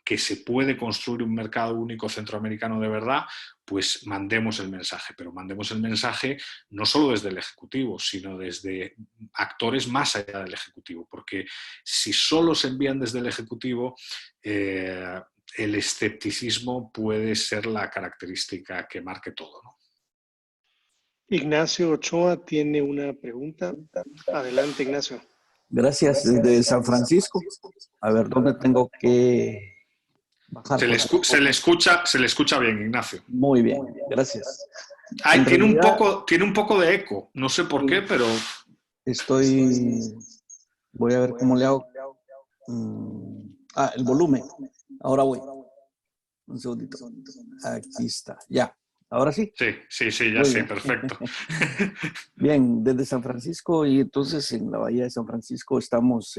que se puede construir un mercado único centroamericano de verdad, pues mandemos el mensaje, pero mandemos el mensaje no solo desde el Ejecutivo, sino desde actores más allá del Ejecutivo, porque si solo se envían desde el Ejecutivo, el escepticismo puede ser la característica que marque todo, ¿no? Ignacio Ochoa tiene una pregunta. Adelante, Ignacio. Gracias, desde San Francisco. A ver, ¿dónde tengo que bajar? Se le escucha bien, Ignacio. Muy bien, gracias. Ay, tiene realidad, un poco de eco, no sé por qué, pero... voy a ver cómo le hago. El volumen. Ahora voy. Un segundito. Aquí está, ya. ¿Ahora sí? Sí, ya Muy sé, bien. perfecto. Bien, desde San Francisco, y entonces en la Bahía de San Francisco estamos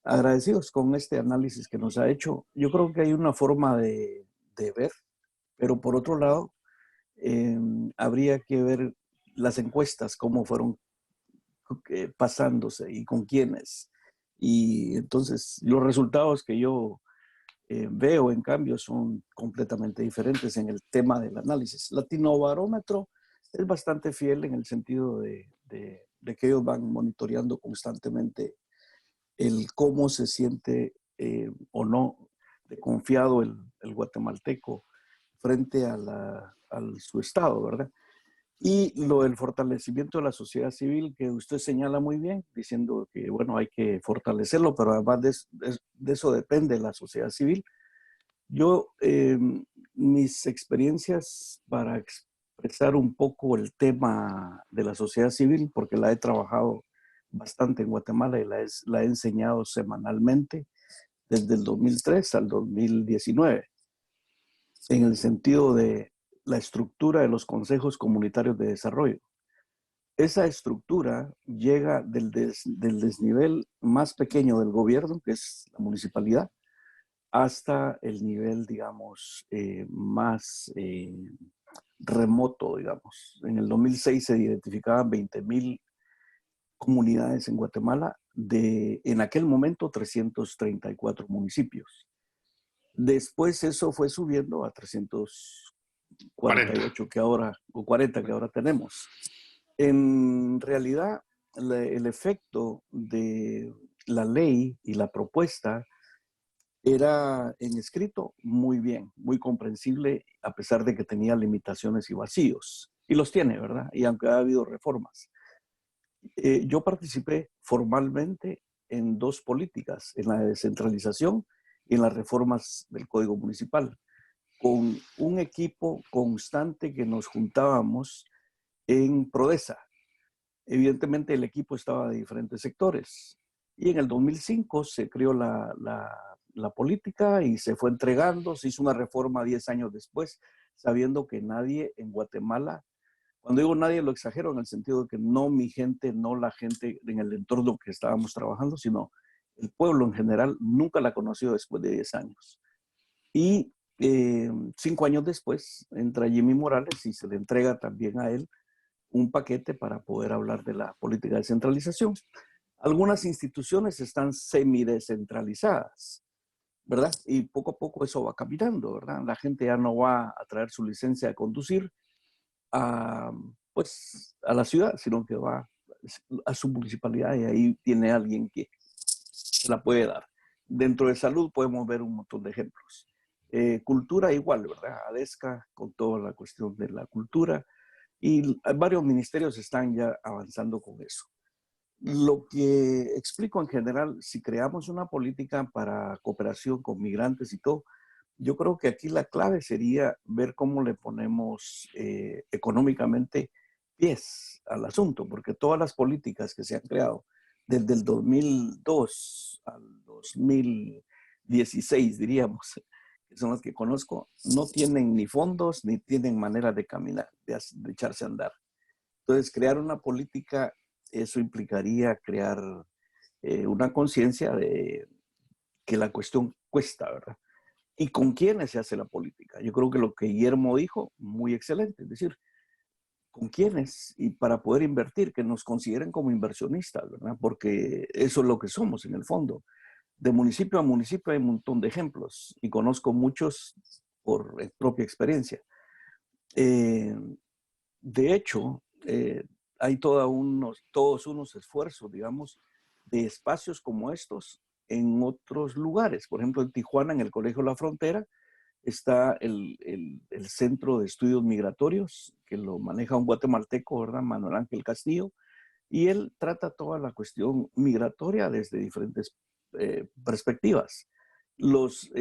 agradecidos con este análisis que nos ha hecho. Yo creo que hay una forma de ver, pero por otro lado, habría que ver las encuestas, cómo fueron pasándose y con quiénes. Y entonces los resultados que yo veo, en cambio, son completamente diferentes en el tema del análisis. Latinobarómetro es bastante fiel en el sentido de que ellos van monitoreando constantemente el cómo se siente o no de confiado el guatemalteco frente a su estado, ¿verdad? Y lo del fortalecimiento de la sociedad civil, que usted señala muy bien, diciendo que, bueno, hay que fortalecerlo, pero además de eso depende la sociedad civil. Yo, mis experiencias para expresar un poco el tema de la sociedad civil, porque la he trabajado bastante en Guatemala y la he enseñado semanalmente desde el 2003 al 2019, en el sentido de la estructura de los consejos comunitarios de desarrollo. Esa estructura llega del desnivel más pequeño del gobierno, que es la municipalidad, hasta el nivel, digamos, más remoto, digamos. En el 2006 se identificaban 20,000 comunidades en Guatemala, en aquel momento 334 municipios. Después eso fue subiendo a 348 o 40 que ahora tenemos. En realidad, el efecto de la ley y la propuesta era en escrito muy bien, muy comprensible, a pesar de que tenía limitaciones y vacíos. Y los tiene, ¿verdad? Y aunque ha habido reformas. Yo participé formalmente en dos políticas, en la descentralización y en las reformas del Código Municipal, con un equipo constante que nos juntábamos en Prodesa. Evidentemente el equipo estaba de diferentes sectores. Y en el 2005 se creó la política y se fue entregando, se hizo una reforma 10 años después, sabiendo que nadie en Guatemala, cuando digo nadie lo exagero en el sentido de que no mi gente, no la gente en el entorno que estábamos trabajando, sino el pueblo en general nunca la conoció después de 10 años. Y 5 años después entra Jimmy Morales y se le entrega también a él un paquete para poder hablar de la política de descentralización. Algunas instituciones están semidescentralizadas, ¿verdad? Y poco a poco eso va caminando, ¿verdad? La gente ya no va a traer su licencia de conducir pues, a la ciudad, sino que va a su municipalidad y ahí tiene alguien que se la puede dar. Dentro de salud podemos ver un montón de ejemplos. Cultura igual, ¿verdad? ADESCA con toda la cuestión de la cultura y varios ministerios están ya avanzando con eso. Lo que explico en general, si creamos una política para cooperación con migrantes y todo, yo creo que aquí la clave sería ver cómo le ponemos económicamente pies al asunto, porque todas las políticas que se han creado desde el 2002 al 2016, diríamos, que son las que conozco, no tienen ni fondos ni tienen manera de caminar, de echarse a andar. Entonces, crear una política, eso implicaría crear una conciencia de que la cuestión cuesta, ¿verdad? ¿Y con quiénes se hace la política? Yo creo que lo que Guillermo dijo, muy excelente, es decir, ¿con quiénes? Y para poder invertir, que nos consideren como inversionistas, ¿verdad? Porque eso es lo que somos en el fondo. De municipio a municipio hay un montón de ejemplos y conozco muchos por propia experiencia. De hecho, hay todos unos esfuerzos, digamos, de espacios como estos en otros lugares. Por ejemplo, en Tijuana, en el Colegio La Frontera, está el Centro de Estudios Migratorios, que lo maneja un guatemalteco, ¿verdad? Manuel Ángel Castillo, y él trata toda la cuestión migratoria desde diferentes perspectivas. Los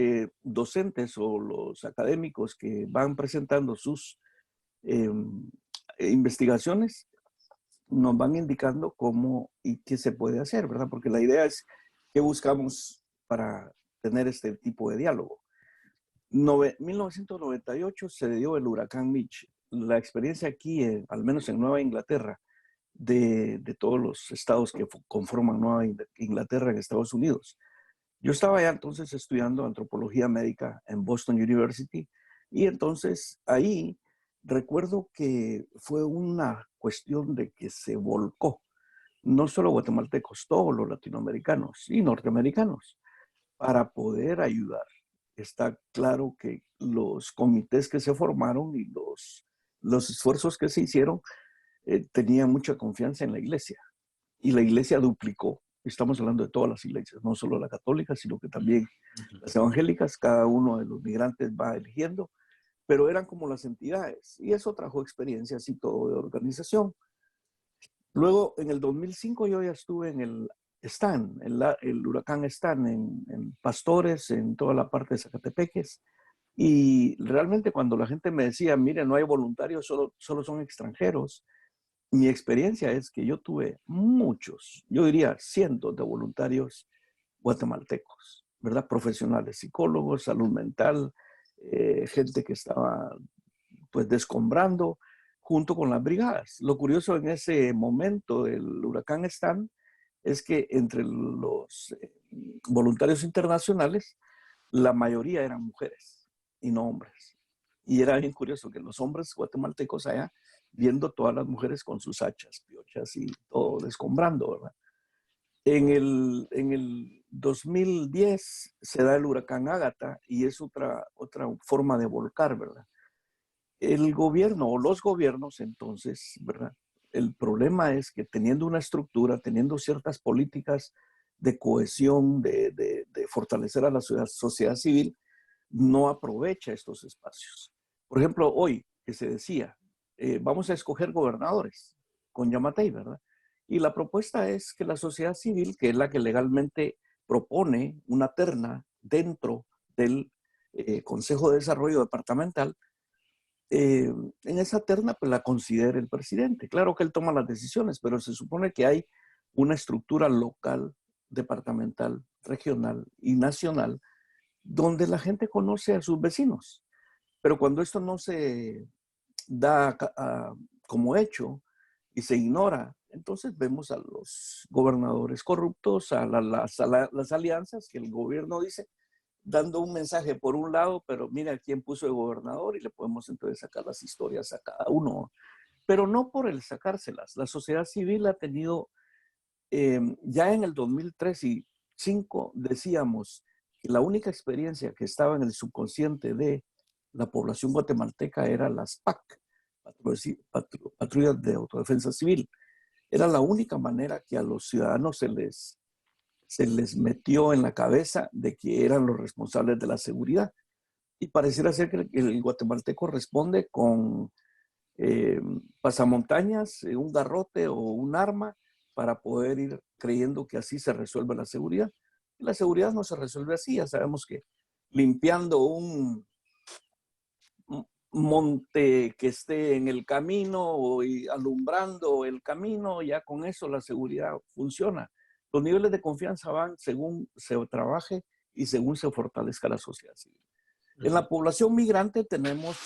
docentes o los académicos que van presentando sus investigaciones nos van indicando cómo y qué se puede hacer, ¿verdad? Porque la idea es qué buscamos para tener este tipo de diálogo. 1998 se dio el huracán Mitch. La experiencia aquí, al menos en Nueva Inglaterra, de todos los estados que conforman Nueva Inglaterra en Estados Unidos. Yo estaba ya entonces estudiando antropología médica en Boston University y entonces ahí recuerdo que fue una cuestión de que se volcó, no solo guatemaltecos, todos los latinoamericanos y norteamericanos, para poder ayudar. Está claro que los comités que se formaron y los esfuerzos que se hicieron tenían mucha confianza en la iglesia y la iglesia duplicó. Estamos hablando de todas las iglesias, no solo la católica, sino que también las evangélicas, cada uno de los migrantes va eligiendo, pero eran como las entidades y eso trajo experiencias y todo de organización. Luego, en el 2005 yo ya estuve en el Stan, el huracán Stan, en Pastores, en toda la parte de Zacatepeques, y realmente cuando la gente me decía, mire, no hay voluntarios, solo son extranjeros, mi experiencia es que yo tuve muchos, yo diría cientos de voluntarios guatemaltecos, ¿verdad? Profesionales, psicólogos, salud mental, gente que estaba pues descombrando junto con las brigadas. Lo curioso en ese momento del huracán Stan es que entre los voluntarios internacionales, la mayoría eran mujeres y no hombres. Y era bien curioso que los hombres guatemaltecos allá viendo todas las mujeres con sus hachas, piochas y todo descombrando, ¿verdad? En el 2010 se da el huracán Ágata y es otra forma de volcar, ¿verdad? El gobierno o los gobiernos entonces, ¿verdad? El problema es que teniendo una estructura, teniendo ciertas políticas de cohesión, de fortalecer a la sociedad civil, no aprovecha estos espacios. Por ejemplo, hoy que se decía, vamos a escoger gobernadores con Yamatei, ¿verdad? Y la propuesta es que la sociedad civil, que es la que legalmente propone una terna dentro del Consejo de Desarrollo Departamental, en esa terna pues la considere el presidente. Claro que él toma las decisiones, pero se supone que hay una estructura local, departamental, regional y nacional donde la gente conoce a sus vecinos. Pero cuando esto no se da como hecho y se ignora, entonces vemos a los gobernadores corruptos, a las alianzas que el gobierno dice, dando un mensaje por un lado, pero mira quién puso el gobernador y le podemos entonces sacar las historias a cada uno. Pero no por el sacárselas. La sociedad civil ha tenido, ya en el 2003 y 2005 decíamos que la única experiencia que estaba en el subconsciente de la población guatemalteca era las PAC, Patrullas de Autodefensa Civil. Era la única manera que a los ciudadanos se les metió en la cabeza de que eran los responsables de la seguridad. Y pareciera ser que el guatemalteco responde con pasamontañas, un garrote o un arma para poder ir creyendo que así se resuelve la seguridad. Y la seguridad no se resuelve así. Ya sabemos que limpiando un monte que esté en el camino o alumbrando el camino, ya con eso la seguridad funciona. Los niveles de confianza van según se trabaje y según se fortalezca la sociedad civil. En la población migrante tenemos,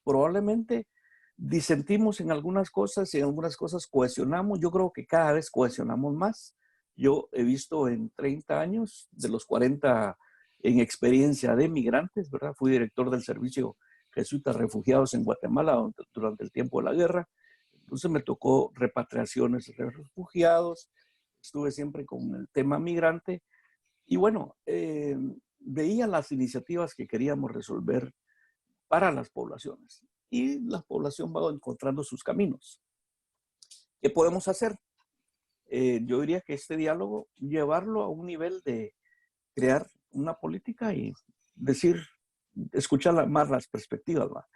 probablemente disentimos en algunas cosas y en algunas cosas cohesionamos. Yo creo que cada vez cohesionamos más. Yo he visto en 30 años, de los 40 en experiencia de migrantes, ¿verdad? Fui director del servicio Jesuitas Refugiados en Guatemala durante el tiempo de la guerra. Entonces me tocó repatriaciones de refugiados, estuve siempre con el tema migrante y bueno, veía las iniciativas que queríamos resolver para las poblaciones y la población va encontrando sus caminos. ¿Qué podemos hacer? Yo diría que este diálogo, llevarlo a un nivel de crear una política y decir, escuchar más las perspectivas. ¿Va?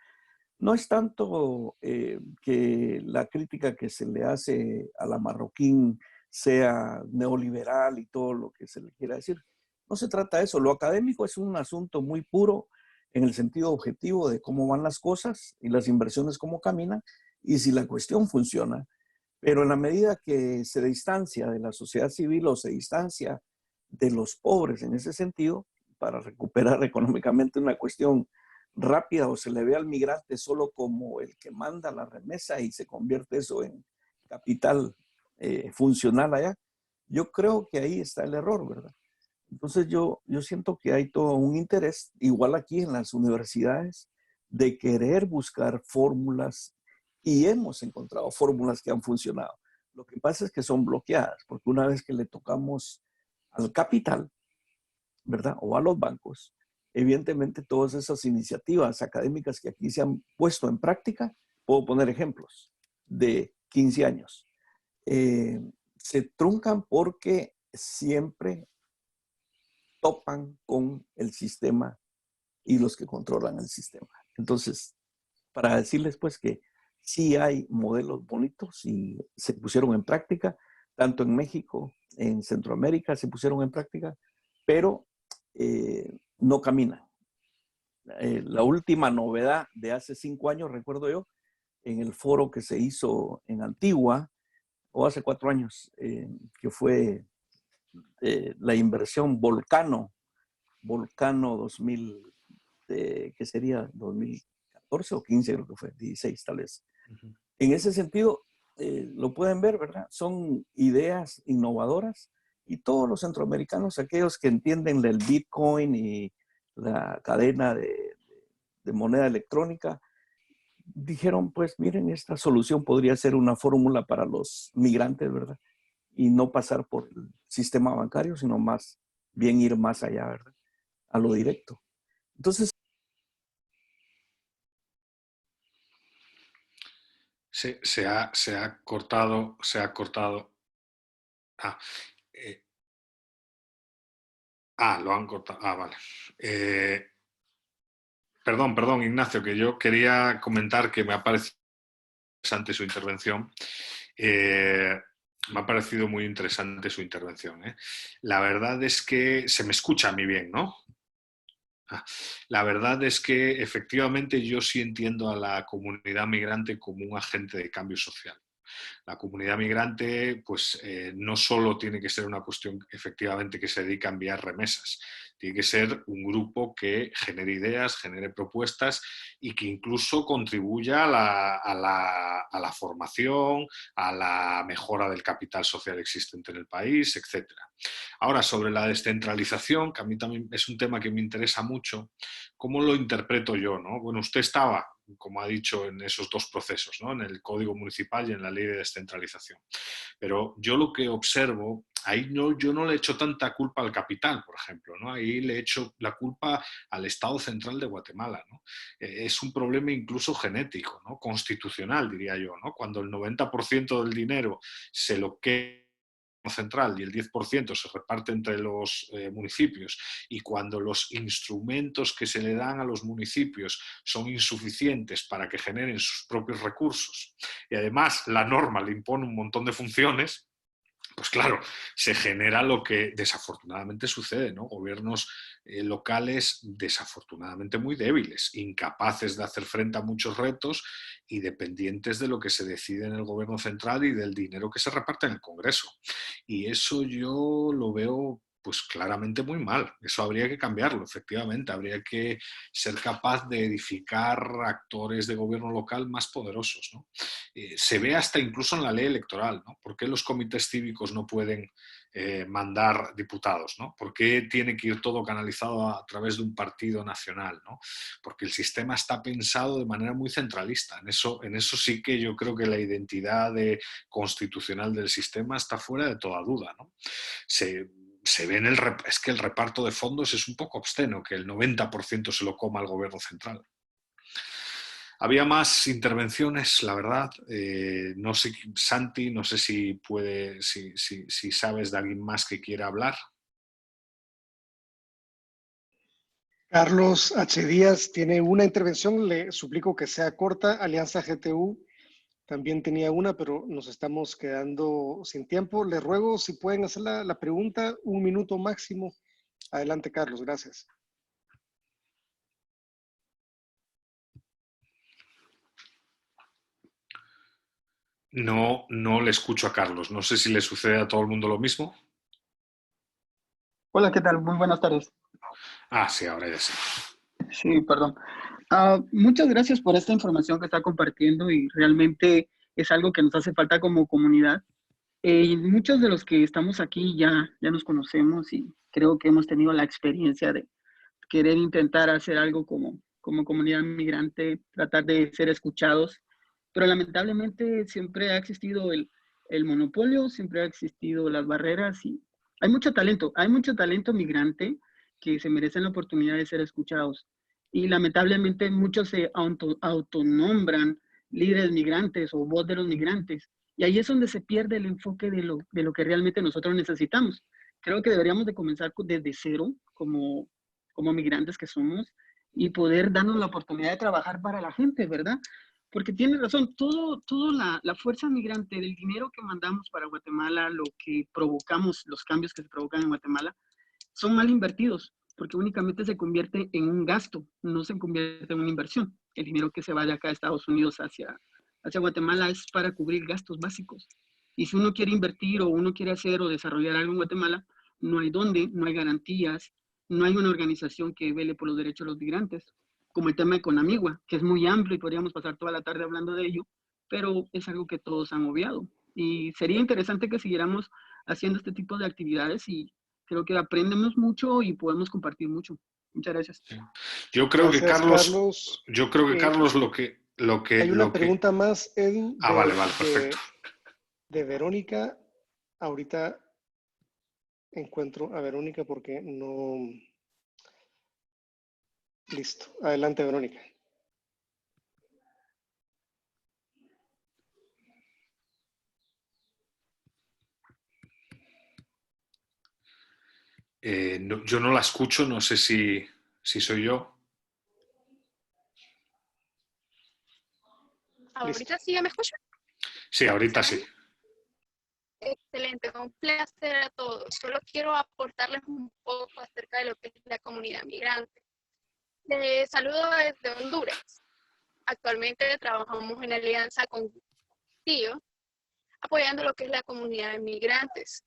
No es tanto que la crítica que se le hace a la Marroquín sea neoliberal y todo lo que se le quiera decir. No se trata de eso. Lo académico es un asunto muy puro en el sentido objetivo de cómo van las cosas y las inversiones cómo caminan y si la cuestión funciona. Pero en la medida que se distancia de la sociedad civil o se distancia de los pobres en ese sentido, para recuperar económicamente una cuestión rápida o se le ve al migrante solo como el que manda la remesa y se convierte eso en capital funcional allá, yo creo que ahí está el error, ¿verdad? Entonces yo siento que hay todo un interés, igual aquí en las universidades, de querer buscar fórmulas y hemos encontrado fórmulas que han funcionado. Lo que pasa es que son bloqueadas, porque una vez que le tocamos al capital, ¿verdad? O a los bancos, evidentemente todas esas iniciativas académicas que aquí se han puesto en práctica, puedo poner ejemplos de 15 años, se truncan porque siempre topan con el sistema y los que controlan el sistema. Entonces, para decirles pues que sí hay modelos bonitos y se pusieron en práctica, tanto en México, en Centroamérica se pusieron en práctica, pero no caminan. La última novedad de hace 5 años, recuerdo yo, en el foro que se hizo en Antigua, o hace 4 años, que fue la inversión Volcano 2000, que sería 2014 o 15, creo que fue, 16 tal vez. En ese sentido, lo pueden ver, ¿verdad? Son ideas innovadoras y todos los centroamericanos, aquellos que entienden del Bitcoin y la cadena de moneda electrónica, dijeron, pues miren, esta solución podría ser una fórmula para los migrantes, ¿verdad? Y no pasar por el sistema bancario, sino más bien ir más allá, ¿verdad? A lo directo. Entonces, se ha cortado. Lo han cortado. Vale. Perdón, Ignacio, que yo quería comentar que me ha parecido interesante su intervención. Me ha parecido muy interesante su intervención, ¿eh? La verdad es que se me escucha a mí bien, ¿no? La verdad es que efectivamente yo sí entiendo a la comunidad migrante como un agente de cambio social. La comunidad migrante, pues no solo tiene que ser una cuestión efectivamente que se dedica a enviar remesas, tiene que ser un grupo que genere ideas, genere propuestas y que incluso contribuya a la formación, a la mejora del capital social existente en el país, etcétera. Ahora, sobre la descentralización, que a mí también es un tema que me interesa mucho, ¿cómo lo interpreto yo, ¿no? Bueno, usted estaba, como ha dicho, en esos dos procesos, ¿no? En el Código Municipal y en la Ley de Descentralización. Pero yo lo que observo, ahí no, yo no le echo tanta culpa al capital, por ejemplo, ¿no? Ahí le echo la culpa al Estado Central de Guatemala, ¿no? Es un problema incluso genético, ¿no? Constitucional, diría yo, ¿no? Cuando el 90% del dinero se lo queda central y el 10% se reparte entre los municipios, y cuando los instrumentos que se le dan a los municipios son insuficientes para que generen sus propios recursos y además la norma le impone un montón de funciones, pues claro, se genera lo que desafortunadamente sucede, ¿no? Gobiernos locales desafortunadamente muy débiles, incapaces de hacer frente a muchos retos y dependientes de lo que se decide en el gobierno central y del dinero que se reparte en el Congreso. Y eso yo lo veo pues claramente muy mal. Eso habría que cambiarlo, efectivamente. Habría que ser capaz de edificar actores de gobierno local más poderosos, ¿no? Se ve hasta incluso en la ley electoral, ¿no? ¿Por qué los comités cívicos no pueden mandar diputados, ¿no? ¿Por qué tiene que ir todo canalizado a través de un partido nacional, ¿no? Porque el sistema está pensado de manera muy centralista. En eso sí que yo creo que la identidad constitucional del sistema está fuera de toda duda, ¿no? Se ve es que el reparto de fondos es un poco obsceno, que el 90% se lo coma el gobierno central. Había más intervenciones, la verdad. No sé, Santi, no sé si si sabes de alguien más que quiera hablar. Carlos H. Díaz tiene una intervención, le suplico que sea corta. Alianza GTU también tenía una, pero nos estamos quedando sin tiempo. Les ruego si pueden hacer la pregunta, 1 minuto máximo. Adelante, Carlos, gracias. No, no le escucho a Carlos. No sé si le sucede a todo el mundo lo mismo. Hola, ¿qué tal? Muy buenas tardes. Ah, sí, ahora ya sí. Sí, perdón. Muchas gracias por esta información que está compartiendo y realmente es algo que nos hace falta como comunidad. Y muchos de los que estamos aquí ya nos conocemos y creo que hemos tenido la experiencia de querer intentar hacer algo como comunidad migrante, tratar de ser escuchados, pero lamentablemente siempre ha existido el monopolio, siempre ha existido las barreras y hay mucho talento migrante que se merecen la oportunidad de ser escuchados. Y lamentablemente muchos se autonombran líderes migrantes o voz de los migrantes. Y ahí es donde se pierde el enfoque de lo que realmente nosotros necesitamos. Creo que deberíamos de comenzar desde cero, como migrantes que somos, y poder darnos la oportunidad de trabajar para la gente, ¿verdad? Porque tiene razón, todo la fuerza migrante, del dinero que mandamos para Guatemala, lo que provocamos, los cambios que se provocan en Guatemala, son mal invertidos, porque únicamente se convierte en un gasto, no se convierte en una inversión. El dinero que se va de acá a Estados Unidos hacia Guatemala es para cubrir gastos básicos. Y si uno quiere invertir o uno quiere hacer o desarrollar algo en Guatemala, no hay dónde, no hay garantías, no hay una organización que vele por los derechos de los migrantes, como el tema de Conamigua, que es muy amplio y podríamos pasar toda la tarde hablando de ello, pero es algo que todos han obviado. Y sería interesante que siguiéramos haciendo este tipo de actividades y creo que aprendemos mucho y podemos compartir mucho. Muchas gracias. Yo creo que Gracias, Carlos, Hay una pregunta más, Edu, vale, perfecto. de Verónica. Ahorita encuentro a Verónica porque no... Listo. Adelante, Verónica. Yo no la escucho, no sé si soy yo. ¿Ahorita sí ya me escucho? Sí, ahorita sí. Excelente, un placer a todos. Solo quiero aportarles un poco acerca de lo que es la comunidad migrante. Les saludo desde Honduras. Actualmente trabajamos en alianza con TIO, apoyando lo que es la comunidad de migrantes.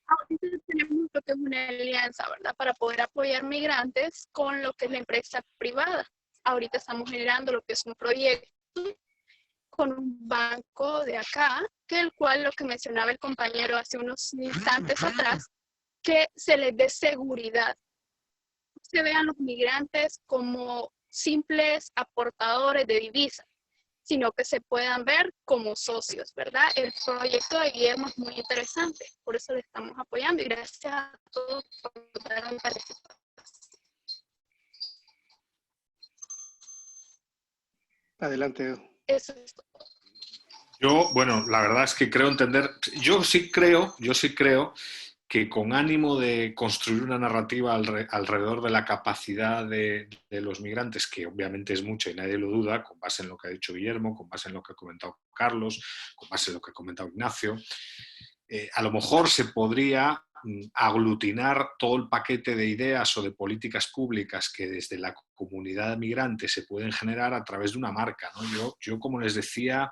Ahorita tenemos lo que es una alianza, ¿verdad? Para poder apoyar migrantes con lo que es la empresa privada. Ahorita estamos generando lo que es un proyecto con un banco de acá, que el cual lo que mencionaba el compañero hace unos instantes atrás, que se les dé seguridad. No se vean los migrantes como simples aportadores de divisas, sino que se puedan ver como socios, ¿verdad? El proyecto de Guillermo es muy interesante, por eso le estamos apoyando y gracias a todos por dar un participación. Adelante, Edu. Eso es todo. Yo, bueno, la verdad es que creo entender, yo sí creo que con ánimo de construir una narrativa alrededor de la capacidad de los migrantes, que obviamente es mucha y nadie lo duda, con base en lo que ha dicho Guillermo, con base en lo que ha comentado Carlos, con base en lo que ha comentado Ignacio, a lo mejor se podría aglutinar todo el paquete de ideas o de políticas públicas que desde la comunidad migrante se pueden generar a través de una marca, ¿no? Yo, como les decía,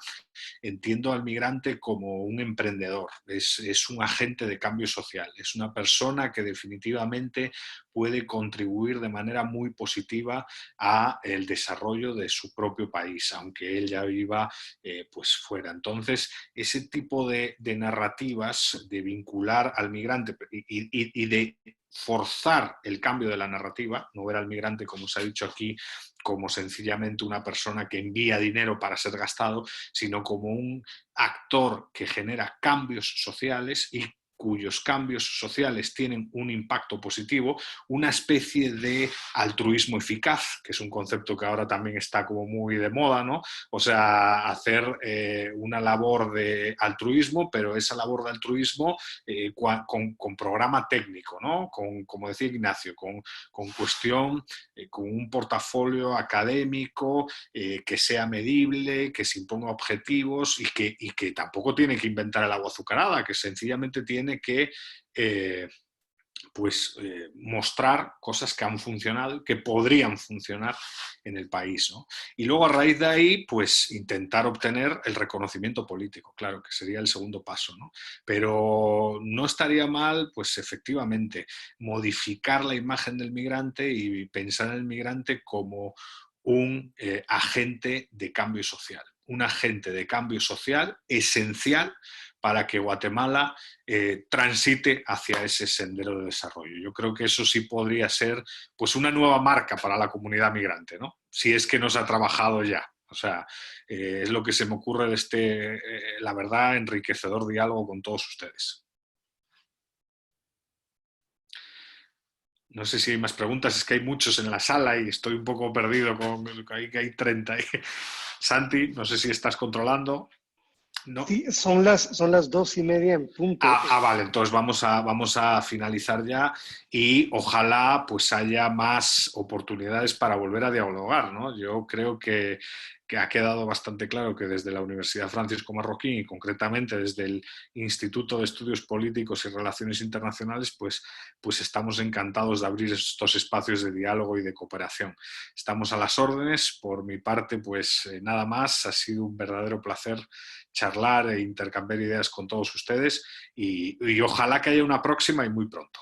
entiendo al migrante como un emprendedor, es un agente de cambio social, es una persona que definitivamente puede contribuir de manera muy positiva a el desarrollo de su propio país, aunque él ya viva pues fuera. Entonces, ese tipo de narrativas de vincular al migrante y de forzar el cambio de la narrativa, no ver al migrante, como se ha dicho aquí, como sencillamente una persona que envía dinero para ser gastado, sino como un actor que genera cambios sociales y cuyos cambios sociales tienen un impacto positivo, una especie de altruismo eficaz, que es un concepto que ahora también está como muy de moda, ¿no? O sea, hacer una labor de altruismo, pero esa labor de altruismo con programa técnico, ¿no? Como decía Ignacio, con cuestión, con un portafolio académico que sea medible, que se imponga objetivos y que tampoco tiene que inventar el agua azucarada, que sencillamente tiene que mostrar cosas que han funcionado, que podrían funcionar en el país, ¿no? Y luego a raíz de ahí, pues intentar obtener el reconocimiento político, claro, que sería el segundo paso, ¿no? Pero no estaría mal, pues efectivamente, modificar la imagen del migrante y pensar en el migrante como un agente de cambio social, un agente de cambio social esencial para que Guatemala transite hacia ese sendero de desarrollo. Yo creo que eso sí podría ser pues, una nueva marca para la comunidad migrante, ¿no? Si es que nos ha trabajado ya. O sea, es lo que se me ocurre de este, la verdad, enriquecedor diálogo con todos ustedes. No sé si hay más preguntas, es que hay muchos en la sala y estoy un poco perdido con que hay 30. Santi, no sé si estás controlando. No. Sí, son las 2:30 en punto. Vale, entonces vamos a finalizar ya y ojalá pues haya más oportunidades para volver a dialogar, ¿no? Yo creo que ha quedado bastante claro que desde la Universidad Francisco Marroquín y concretamente desde el Instituto de Estudios Políticos y Relaciones Internacionales, pues estamos encantados de abrir estos espacios de diálogo y de cooperación. Estamos a las órdenes. Por mi parte, pues nada más. Ha sido un verdadero placer charlar e intercambiar ideas con todos ustedes y ojalá que haya una próxima y muy pronto.